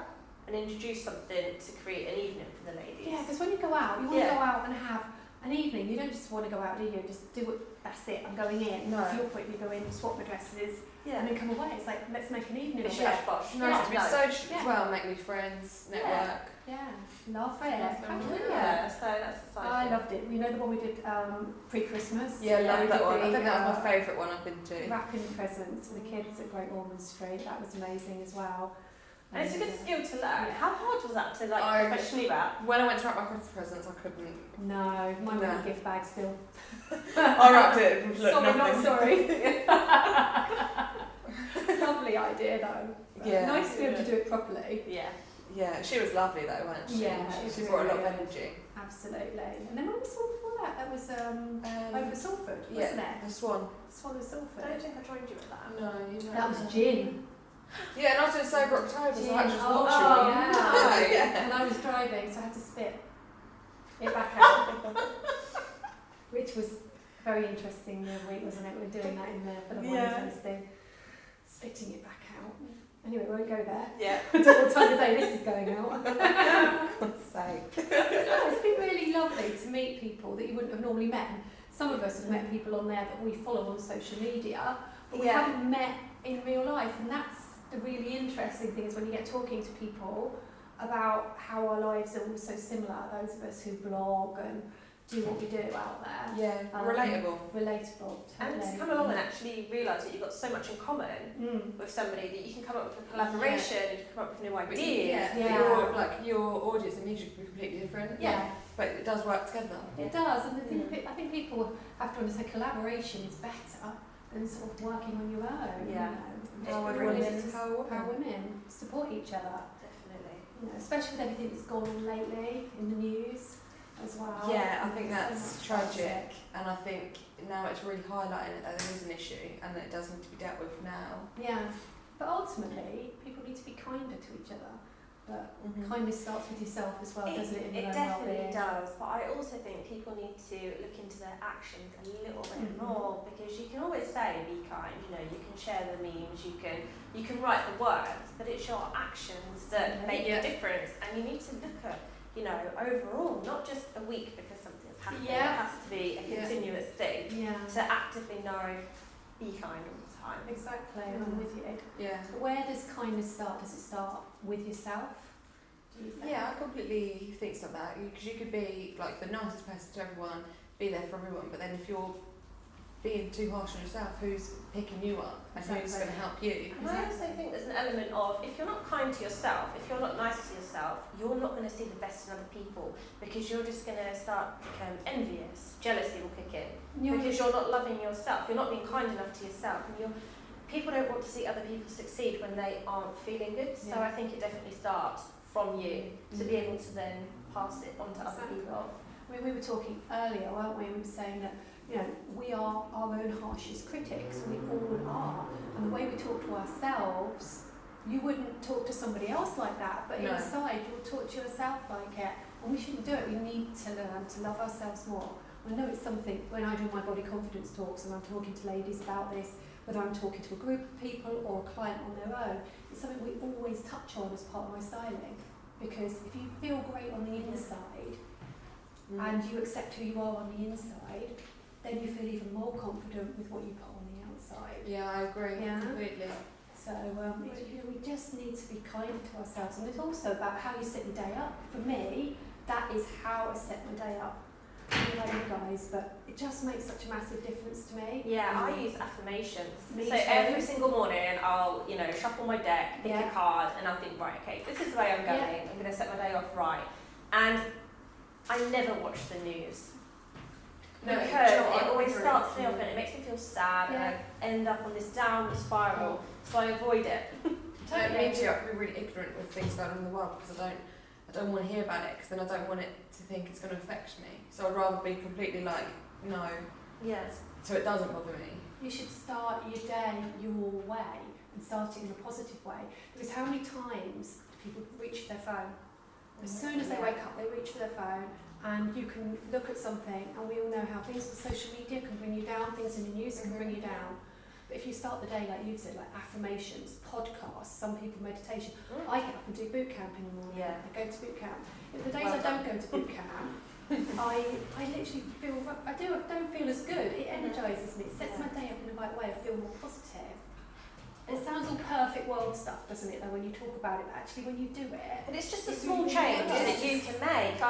and introduce something to create an evening for the ladies. Yeah, because when you go out, you want Yeah. to go out and have an evening. You don't just want to go out, do you? Just do it, that's it, I'm going in. No. To your point, you go in, swap the dresses, Yeah. and then come away. It's like, let's make an evening of It's it. hush bosh. It's nice to be No. social Yeah. as well, make new friends, network. Yeah, love it. Nice How memory. brilliant. Yeah, so that's exciting. I loved it. You know the one we did pre-Christmas? Yeah, I love that one. I The, think that was my favourite one I've been to. wrapping presents for the kids at Great Ormond Street. That was amazing as well. And it's a good skill to learn. Yeah. How hard was that to like I- professionally wrap? When I went to wrap my Christmas presents, I couldn't. No, mine went in No. a gift bag still. I wrapped it. Look, Sorry, not nothing. sorry. Lovely idea though. Yeah. Nice to be able to do it properly. Yeah. Yeah, she was lovely though, wasn't she? Yeah, she she was brought a lot of really energy. Absolutely. And then what was the one before that? That was over Salford, yeah, wasn't it? the Swan. Swallow I don't Salford. think I joined you at that. No, you know. That was gin. Yeah, and I was doing Sober October, so I just Oh, watching yeah. Yeah. And I was driving, so I had to spit it back out. Which was very interesting the week, wasn't it? We were doing that in there for the wine Yeah. tasting. Spitting it back out. Anyway, we won't go there. Yeah. I don't know what time of day this is going out. God's sake. No, it's been really lovely to meet people that you wouldn't have normally met. Some of us have met people on there that we follow on social media, but we Yeah. haven't met in real life, and that's the really interesting thing is when you get talking to people about how our lives are all so similar, those of us who blog and do what we do out there. Yeah, relatable. Relatable. And to totally. come along and actually realise that you've got so much in common with somebody that you can come up with a collaboration, you can come up with new ideas. Yeah. Your audience and music will be completely different. Yeah. But it does work together. It does, and I think people have to understand collaboration is better than sort of working on your own. Yeah. You know, how women support each other. Definitely. You know, especially with everything that's gone on lately in the news as well. Yeah, I think So that's much tragic, and I think now it's really highlighting it that there is an issue and that it does need to be dealt with now. Yeah, but ultimately, people need to be kinder to each other. But kindness starts with yourself as well, doesn't it? In your It own definitely well-being. does, but I also think people need to look into their actions a little bit more, because you can always say be kind, you know, you can share the memes, you can write the words, but it's your actions that make the difference, and you need to look at, you know, overall, not just a week because something's happened. Yeah. It has to be a continuous thing Yeah, to actively know, be kind all the time. exactly. I'm with you. Yeah. Where does kindness start? Does it start with yourself? Do you think? Yeah, I completely think so that because you could be like the nicest person to everyone, be there for everyone, but then if you're being too harsh on yourself. Who's picking you up and who's going to help you? And I also think there's an element of, if you're not kind to yourself, if you're not nice to yourself, you're not going to see the best in other people, because you're just going to start become envious. Jealousy will kick in because you're not loving yourself. You're not being kind enough to yourself, and people don't want to see other people succeed when they aren't feeling good. So I think it definitely starts from you to be able to then pass it on to other people. I mean, we were talking earlier, weren't we? We were saying that, you know, we are our own harshest critics. We all are. And the way we talk to ourselves, you wouldn't talk to somebody else like that, but inside you'll talk to yourself like it. And we shouldn't do it. We need to learn to love ourselves more. I know it's something, when I do my body confidence talks and I'm talking to ladies about this, whether I'm talking to a group of people or a client on their own, it's something we always touch on as part of my styling. Because if you feel great on the inside and you accept who you are on the inside, then you feel even more confident with what you put on the outside. Yeah, I agree completely. So we just need to be kind to ourselves, and it's also about how you set your day up. For me, that is how I set my day up. I don't know about you guys, but it just makes such a massive difference to me. Yeah, I use affirmations. Me so too. every single morning I'll, shuffle my deck, pick a card, and I'll think, right, okay, this is the way I'm going. I'm going to set my day off right. And I never watch the news. Because it always starts me off and it makes me feel sad and I end up on this downward spiral, so I avoid it. Totally. Me too. I can be really ignorant with things going on in the world because I don't want to hear about it, because then I don't want it to think it's going to affect me. So I'd rather be completely like, no. Yes. So it doesn't bother me. You should start your day your way and start it in a positive way. Because how many times do people reach for their phone? As soon as they wake up, they reach for their phone, and you can look at something, and we all know how things on social media can bring you down, things in the news can bring you down. But if you start the day, like you said, like affirmations, podcasts, some people meditation. I get up and do boot camp in the morning. I go to boot camp. If the days I don't go to boot camp, I literally feel, I don't feel as good. It energises me. It sets my day up in the right way. I feel more positive. It sounds all perfect world stuff, doesn't it, though, when you talk about it, but actually when you do it... But it's just a small change that you can make.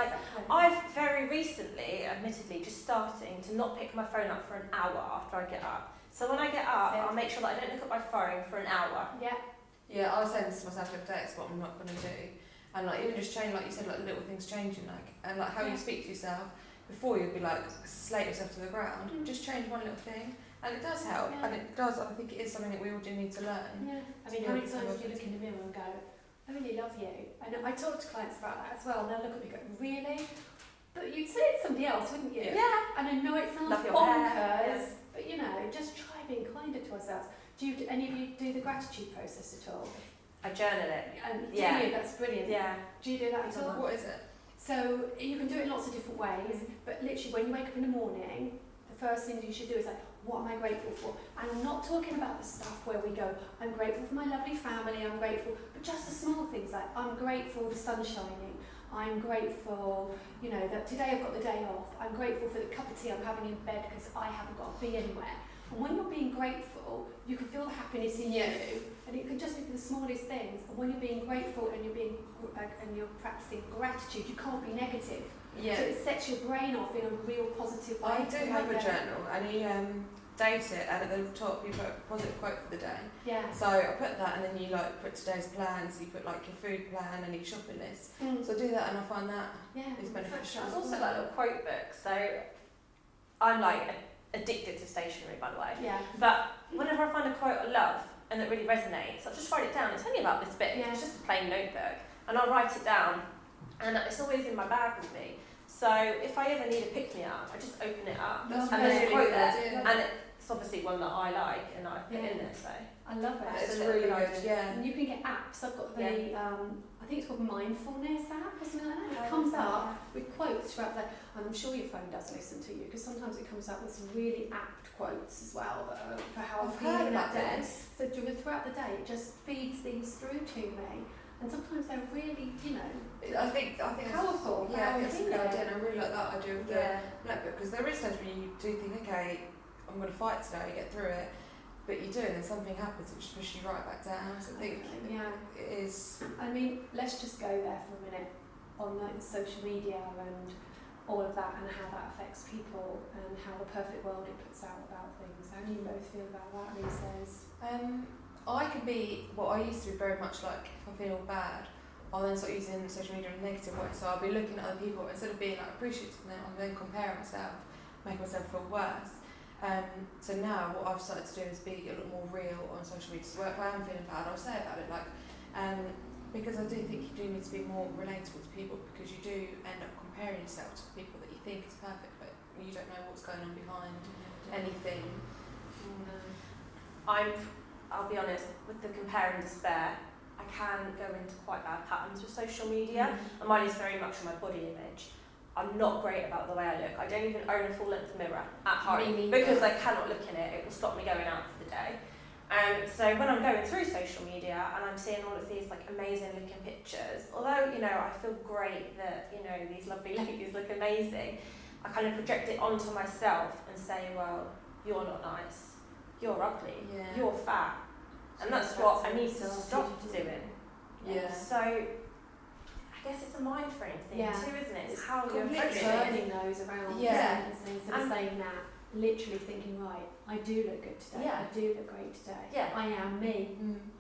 I've very recently, admittedly, just starting to not pick my phone up for an hour after I get up. So when I get up, I'll make sure that I don't look at my phone for an hour. Yeah, I was saying this to myself the other day, it's what I'm not going to do. And like, even just change, like you said, like the little things changing, like, and like how you speak to yourself. Before you'd be like, slate yourself to the ground, just change one little thing. And it does help, and it does, I think it is something that we all do need to learn. Yeah, I mean, how many times do you look in the mirror and go, I really love you? And I talk to clients about that as well, and they'll look at me and go, really? But you'd say it to somebody else, wouldn't you? Yeah. And I know it sounds bonkers, but just try being kinder to ourselves. Do any of you do the gratitude process at all? I journal it. Do you? That's brilliant. Yeah. Do you do that at all? What is it? So you can do it in lots of different ways, but literally when you wake up in the morning, the first thing you should do is like, what am I grateful for? And I'm not talking about the stuff where we go, I'm grateful for my lovely family, I'm grateful, but just the small things like, I'm grateful the sun's shining, I'm grateful, that today I've got the day off, I'm grateful for the cup of tea I'm having in bed because I haven't got to be anywhere. And when you're being grateful, you can feel the happiness in you, and it can just be for the smallest things. And when you're being grateful and you're practicing gratitude, you can't be negative. Yeah. So it sets your brain off in a real positive way. I do have a journal, and you date it, and at the top you put a positive quote for the day. Yeah. So I put that, and then you put today's plans. So you put like your food plan and your shopping list. So I do that, and I find that is beneficial. There's also like little quote books. So I'm like addicted to stationery, by the way. Yeah. But whenever I find a quote I love and that really resonates, I just write it down. It's only about this big. It's just a plain notebook, and I'll write it down, and it's always in my bag with me. So if I ever need a pick-me-up, I just open it up, and there's a quote there, and it's obviously one that I like, and I put in there. So I love it. It's really good. Yeah. And you can get apps. I've got the I think it's called mindfulness app or something like that. It comes up with quotes throughout the. And I'm sure your phone does listen to you, because sometimes it comes up with some really apt quotes as well for how I'm feeling that day. So throughout the day, it just feeds these through to me. And sometimes they're really, I think powerful. Yeah, I think that's a good idea, and I really like that idea of the notebook, because there is times when you do think, okay, I'm going to fight today, get through it, but you do, and then something happens, it just pushes you right back down. So I think it is. I mean, let's just go there for a minute on the social media and all of that and how that affects people and how the perfect world it puts out about things. How do you both feel about that these days? I could be, I used to be very much like, if I feel bad, I'll then start using social media in a negative way. So I'll be looking at other people, instead of being like appreciative of them, I'm then comparing myself, making myself feel worse. So now what I've started to do is be a lot more real on social media. So if I am feeling bad, I'll say about it, like, because I do think you do need to be more relatable to people, because you do end up comparing yourself to people that you think is perfect, but you don't know what's going on behind anything. I'll be honest, with the compare and despair, I can go into quite bad patterns with social media, and mine is very much on my body image. I'm not great about the way I look. I don't even own a full-length mirror at home because I cannot look in it. It will stop me going out for the day. So when I'm going through social media and I'm seeing all of these like amazing looking pictures, although, you know, I feel great that, you know, these lovely ladies look amazing, I kind of project it onto myself and say, well, you're not nice, you're ugly, you're fat. And that's what I need to stop doing. Yeah. So I guess it's a mind frame thing too, isn't it? It's how you're approaching turning those around sentences instead of saying that, literally thinking, right, I do look good today, I do look great today, I am me,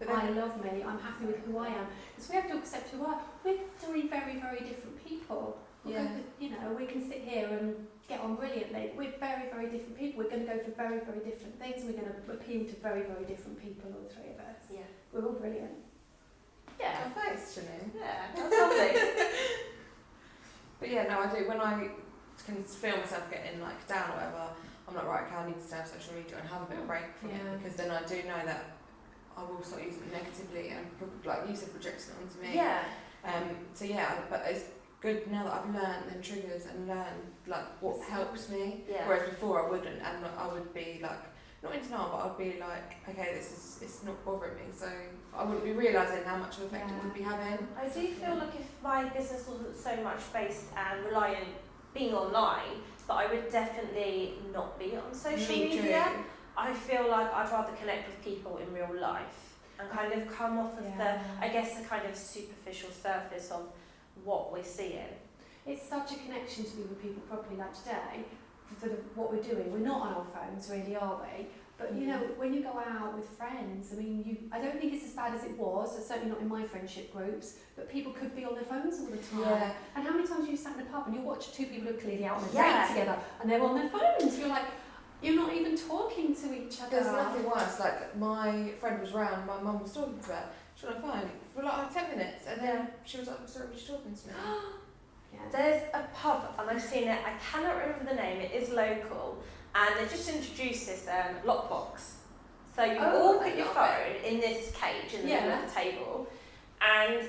I love me, I'm happy with who I am. Because we have to accept who we are. We're three very, very different people. You know, we can sit here and get on brilliantly. We're very, very different people. We're going to go for very, very different things. We're going to appeal to very, very different people, all three of us. Yeah. We're all brilliant. Yeah. Oh, thanks, Janine. Yeah, that's lovely. But yeah, no, I do. When I can feel myself getting like down or whatever, I'm like, right, okay, I need to stay off social media and have a bit of a break from it, because then I do know that I will start using it negatively and, like you said, projecting it onto me. Yeah. So yeah, but it's good now that I've learned them triggers and learned like what helps me. Yeah. Whereas before I wouldn't, and I would be like, not in denial, but I'd be like, okay, it's not bothering me, so I wouldn't be realising how much of an effect it would be having. I do feel like if my business wasn't so much based and reliant being online, but I would definitely not be on social media. Too. I feel like I'd rather connect with people in real life and kind of come off of the, I guess, the kind of superficial surface of what we're seeing. It's such a connection to be with people properly, like today, for what we're doing. We're not on our phones, really, are we? But you know, when you go out with friends, I mean, I don't think it's as bad as it was, certainly not in my friendship groups, but people could be on their phones all the time. Yeah. And how many times have you sat in a pub and you watch two people who are clearly out on a date together and they're on their phones? You're like, you're not even talking to each other. There's nothing worse. Like my friend was round, my mum was talking to her. She was on the phone for like 10 minutes, and then she was like, sorry, she's talking to me. There's a pub, and I've seen it, I cannot remember the name, it is local, and they just introduced this lockbox. So you all put your phone in this cage in the middle of the table, and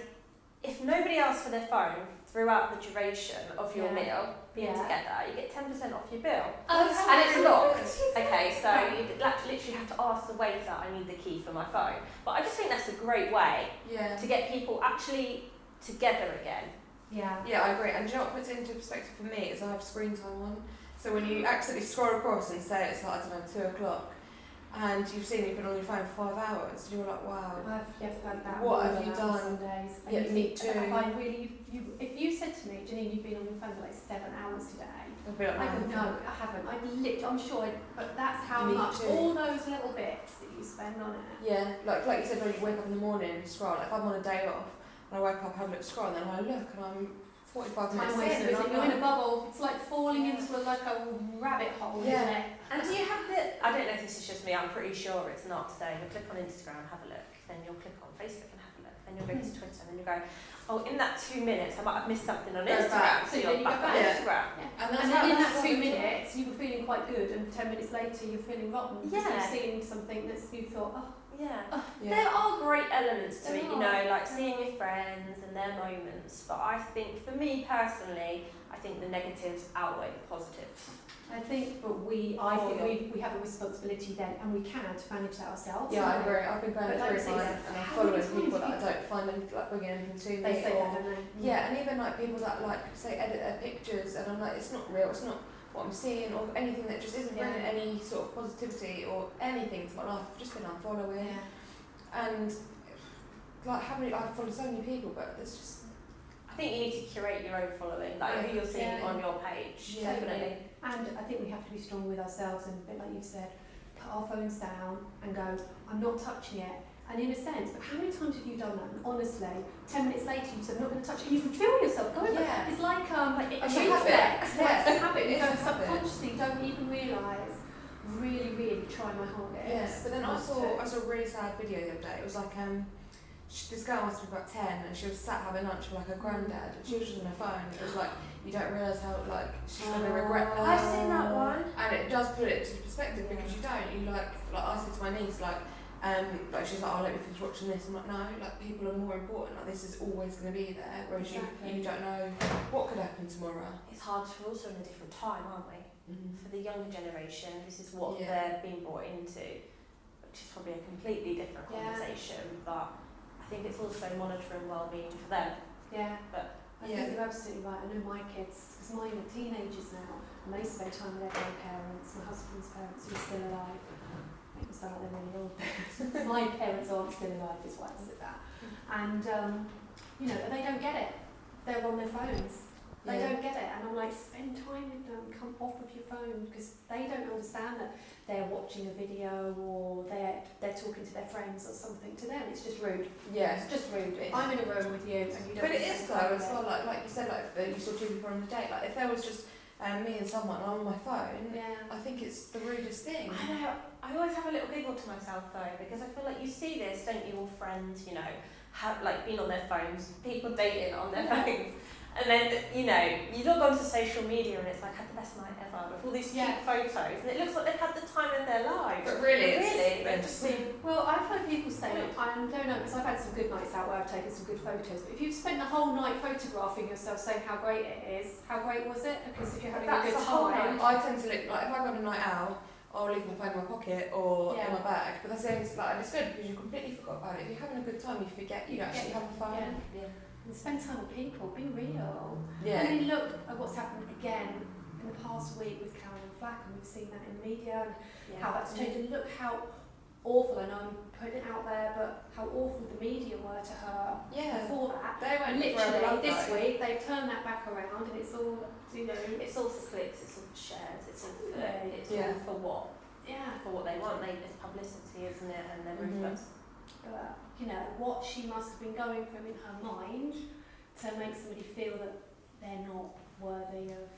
if nobody asks for their phone throughout the duration of your meal being together, you get 10% off your bill. And it's locked. Okay, so you literally have to ask the waiter, I need the key for my phone. But I just think that's a great way to get people actually together again. Yeah, I agree. And do you know what puts it into perspective for me is I have screen time on. So when you accidentally scroll across and say it's like, I don't know, 2 o'clock, and you've seen you've been on your phone for 5 hours, you're like, wow. I've had that. What have you done? Some days. Yeah, me too. If you said to me, Janine, you've been on your phone for like 7 hours today, I'd be like, I would know, I haven't. I'm sure, but that's how much, all those little bits that you spend on it. Yeah, like you said, when you wake up in the morning and scroll, like if I'm on a day off, and I wake up, have a little scroll, and then I look, and I'm 45 minutes in, and you're in a bubble. It's like falling into a rabbit hole, isn't it? And do you have I don't know if this is just me, I'm pretty sure it's not. So you'll click on Instagram, have a look, then you'll click on Facebook and have a look, then you'll go to Twitter, and then you'll go, oh, in that 2 minutes, I might have missed something on Instagram. So you'll back on Instagram. And then in that 2 minutes, you were feeling quite good, and 10 minutes later, you're feeling rotten. Because you've seen something that you thought, there are great elements to it, you know, like seeing your friends and their moments. But I think, for me personally, I think the negatives outweigh the positives. I think we have a responsibility then, and we can to manage that ourselves. Yeah, I agree. I've been going through mine, and I'm following people that I don't find them like bringing anything to me. They say that, don't they? Yeah, and even like people that like say edit their pictures, and I'm like, it's not real. It's not what I'm seeing, or anything that just isn't bringing any sort of positivity or anything to my life. I've just been unfollowing, and like I follow so many people, but there's just I think you need to curate your own following, like who you're seeing on your page. Yeah. Definitely. And I think we have to be strong with ourselves and a bit like you've said, put our phones down and go, I'm not touching it. And in a sense, but how many times have you done that? And honestly, 10 minutes later you said, I'm not going to touch it, and you can feel yourself going back. It's like a reflex. It's a habit. You don't subconsciously don't even realise, really try my hardest. Yes, but then I saw a really sad video the other day. It was like this girl must be about 10 and she was sat having lunch with like her granddad and she was just on her phone. It was like, you don't realise how like she's going to regret that. I've seen that one. And it does put it into perspective because you don't. You like I said to my niece, like she's like, oh, let me finish watching this. I'm like, no, like people are more important. Like this is always going to be there. Whereas you don't know what could happen tomorrow. It's hard. We're also in a different time, aren't we? Mm-hmm. For the younger generation, this is what they're being brought into, which is probably a completely different conversation. But I think it's also monitoring well-being for them. Yeah. But I think you're absolutely right. I know my kids, because mine are teenagers now, and they spend time with their grandparents, my husband's parents who are still alive. Make them sound like they're really old. My parents aren't still alive, is why I said that. And, they don't get it. They're on their phones. They don't get it. And I'm like, spend time with them, come off of your phone, because they don't understand that they're watching a video or they're talking to their friends or something. To them, it's just rude. Yeah. It's just rude. I'm in a room with you and you don't. But it is though as well. Like you said, like you saw two people on a date. Like if there was just me and someone on my phone, I think it's the rudest thing. I know. I always have a little giggle to myself though, because I feel like you see this, don't you? All friends, have like been on their phones, people dating on their phones. And then, you log onto social media and it's like, had the best night ever with all these cute photos. And it looks like they've had the time of their lives. But really, they just seem... Well, I've heard people say, I don't know, because I've had some good nights out where I've taken some good photos, but if you've spent the whole night photographing yourself saying how great it is, how great was it? Because if you're having a good time... I tend to look, like if I've got a night out, I'll leave my phone in my pocket or in my bag. But that's the only, and it's good because you completely forgot about it. If you're having a good time, you forget you actually have a phone. And spend time with people, be real. Yeah. I mean, look at what's happened again in the past week with Caroline Flack, and we've seen that in the media and how that's changed. And look how awful, I know I'm putting it out there, but how awful the media were to her before that. They went literally this week, they've turned that back around and it's all, it's all for clicks, it's all for shares, it's all for, all for what? For what they want. It's publicity, isn't it? And they're ruthless. But, what she must have been going through in her mind to make somebody feel that they're not worthy of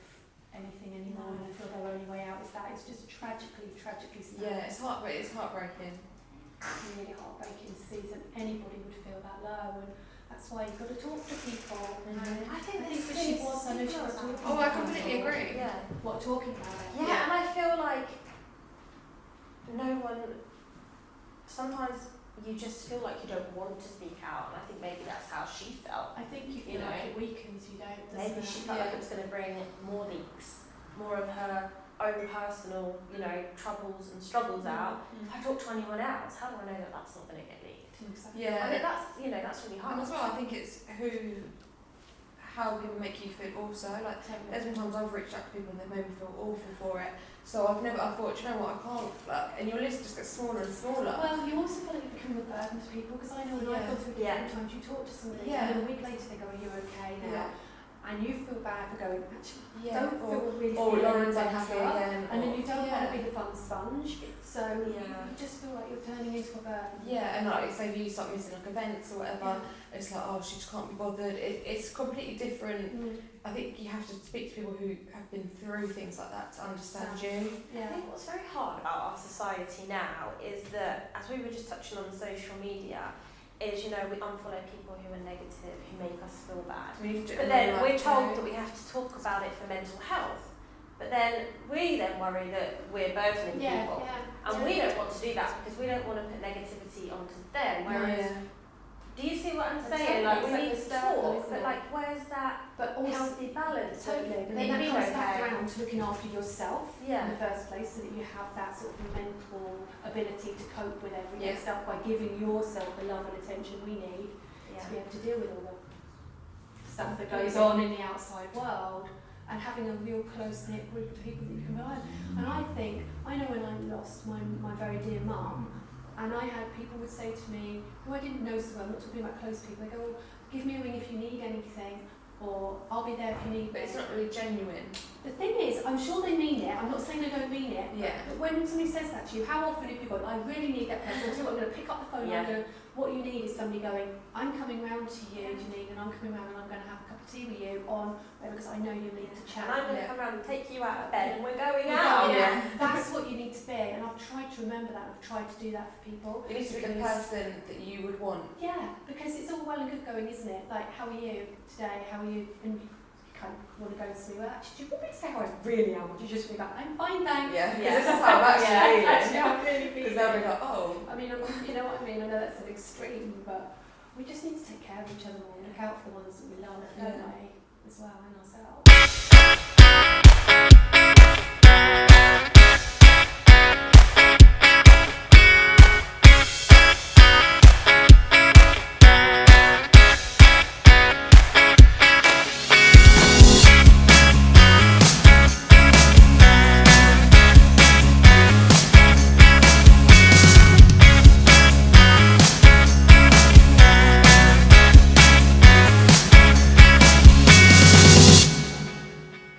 anything anymore and feel their only way out is that. It's just tragically sad. Yeah, it's heartbreaking. Really heartbreaking to see that anybody would feel that low, and that's why you've got to talk to people. I think I know she was talking Oh, I completely agree. Yeah. What, talking about it? Yeah, and I feel like no one, sometimes you just feel like you don't want to speak out, and I think maybe that's how she felt. I think you feel like it weakens you, don't. Maybe she felt like it was going to bring more leaks, more of her own personal, troubles and struggles out. If I talk to anyone else, how do I know that that's not going to get leaked? Yeah. I mean, that's really hard. And as well, I think it's how people make you feel also. Like, there's been times I've reached out to people and they've made me feel awful for it. So I thought, you know what, I can't, and your list just gets smaller and smaller. Well, you also feel like you become a burden to people, because I know when I've gone through different times, you talk to somebody and a week later they go, are you okay now? And you feel bad for going, actually, don't feel really Lauren's unhappy again. And then you don't want to be the fun sponge, so you just feel like you're turning into a burden. Yeah, and like say you start missing like events or whatever, it's like, oh, she just can't be bothered. It's completely different. I think you have to speak to people who have been through things like that to understand you. I think what's very hard about our society now is that, as we were just touching on social media, is, we unfollow people who are negative, who make us feel bad. But then we're told that we have to talk about it for mental health. But then we then worry that we're burdening people. And we don't want to do that because we don't want to put negativity onto them. Whereas, do you see what I'm saying? Like, we need to talk, but like, where's that healthy balance? Totally. But then that comes back around to looking after yourself in the first place, so that you have that sort of mental ability to cope with everyday stuff by giving yourself the love and attention we need to be able to deal with all the stuff that goes on in the outside world, and having a real close-knit group of people that you can rely on. And I know when I lost my very dear mum, and I had people would say to me, who I didn't know so well, I'm not talking about close people, they go, well, give me a ring if you need anything. or I'll be there if you need But me. it's not really genuine. The thing is, I'm sure they mean it. I'm not saying they don't mean it. Yeah. But when somebody says that to you, how often have you gone, I really need that person? So I'm going to pick up the phone and I'm going to, what you need is somebody going, I'm coming round to you, Janine, and I'm coming round and I'm going to have a cup of tea with you on, because I know you need to chat. And I'm going to come round and take you out of bed and we're going We're out. going out. That's what you need to be, and I've tried to remember that. I've tried to do that for people. You need to be the person that you would want. Yeah, because it's all well and good going, isn't it? Like, how are you today? How are you? And you kind of want to go and say, well, actually, do you want me to say how I really am? Or do you just be like, I'm fine, thanks. Yeah, Yeah. this is how I'm actually feeling. Actually, I'm really Because feeling. they'll be like, oh. I mean, you know what I mean? I know that's an extreme, but we just need to take care of each other more and look out for the ones that we love anyway, as well, and ourselves.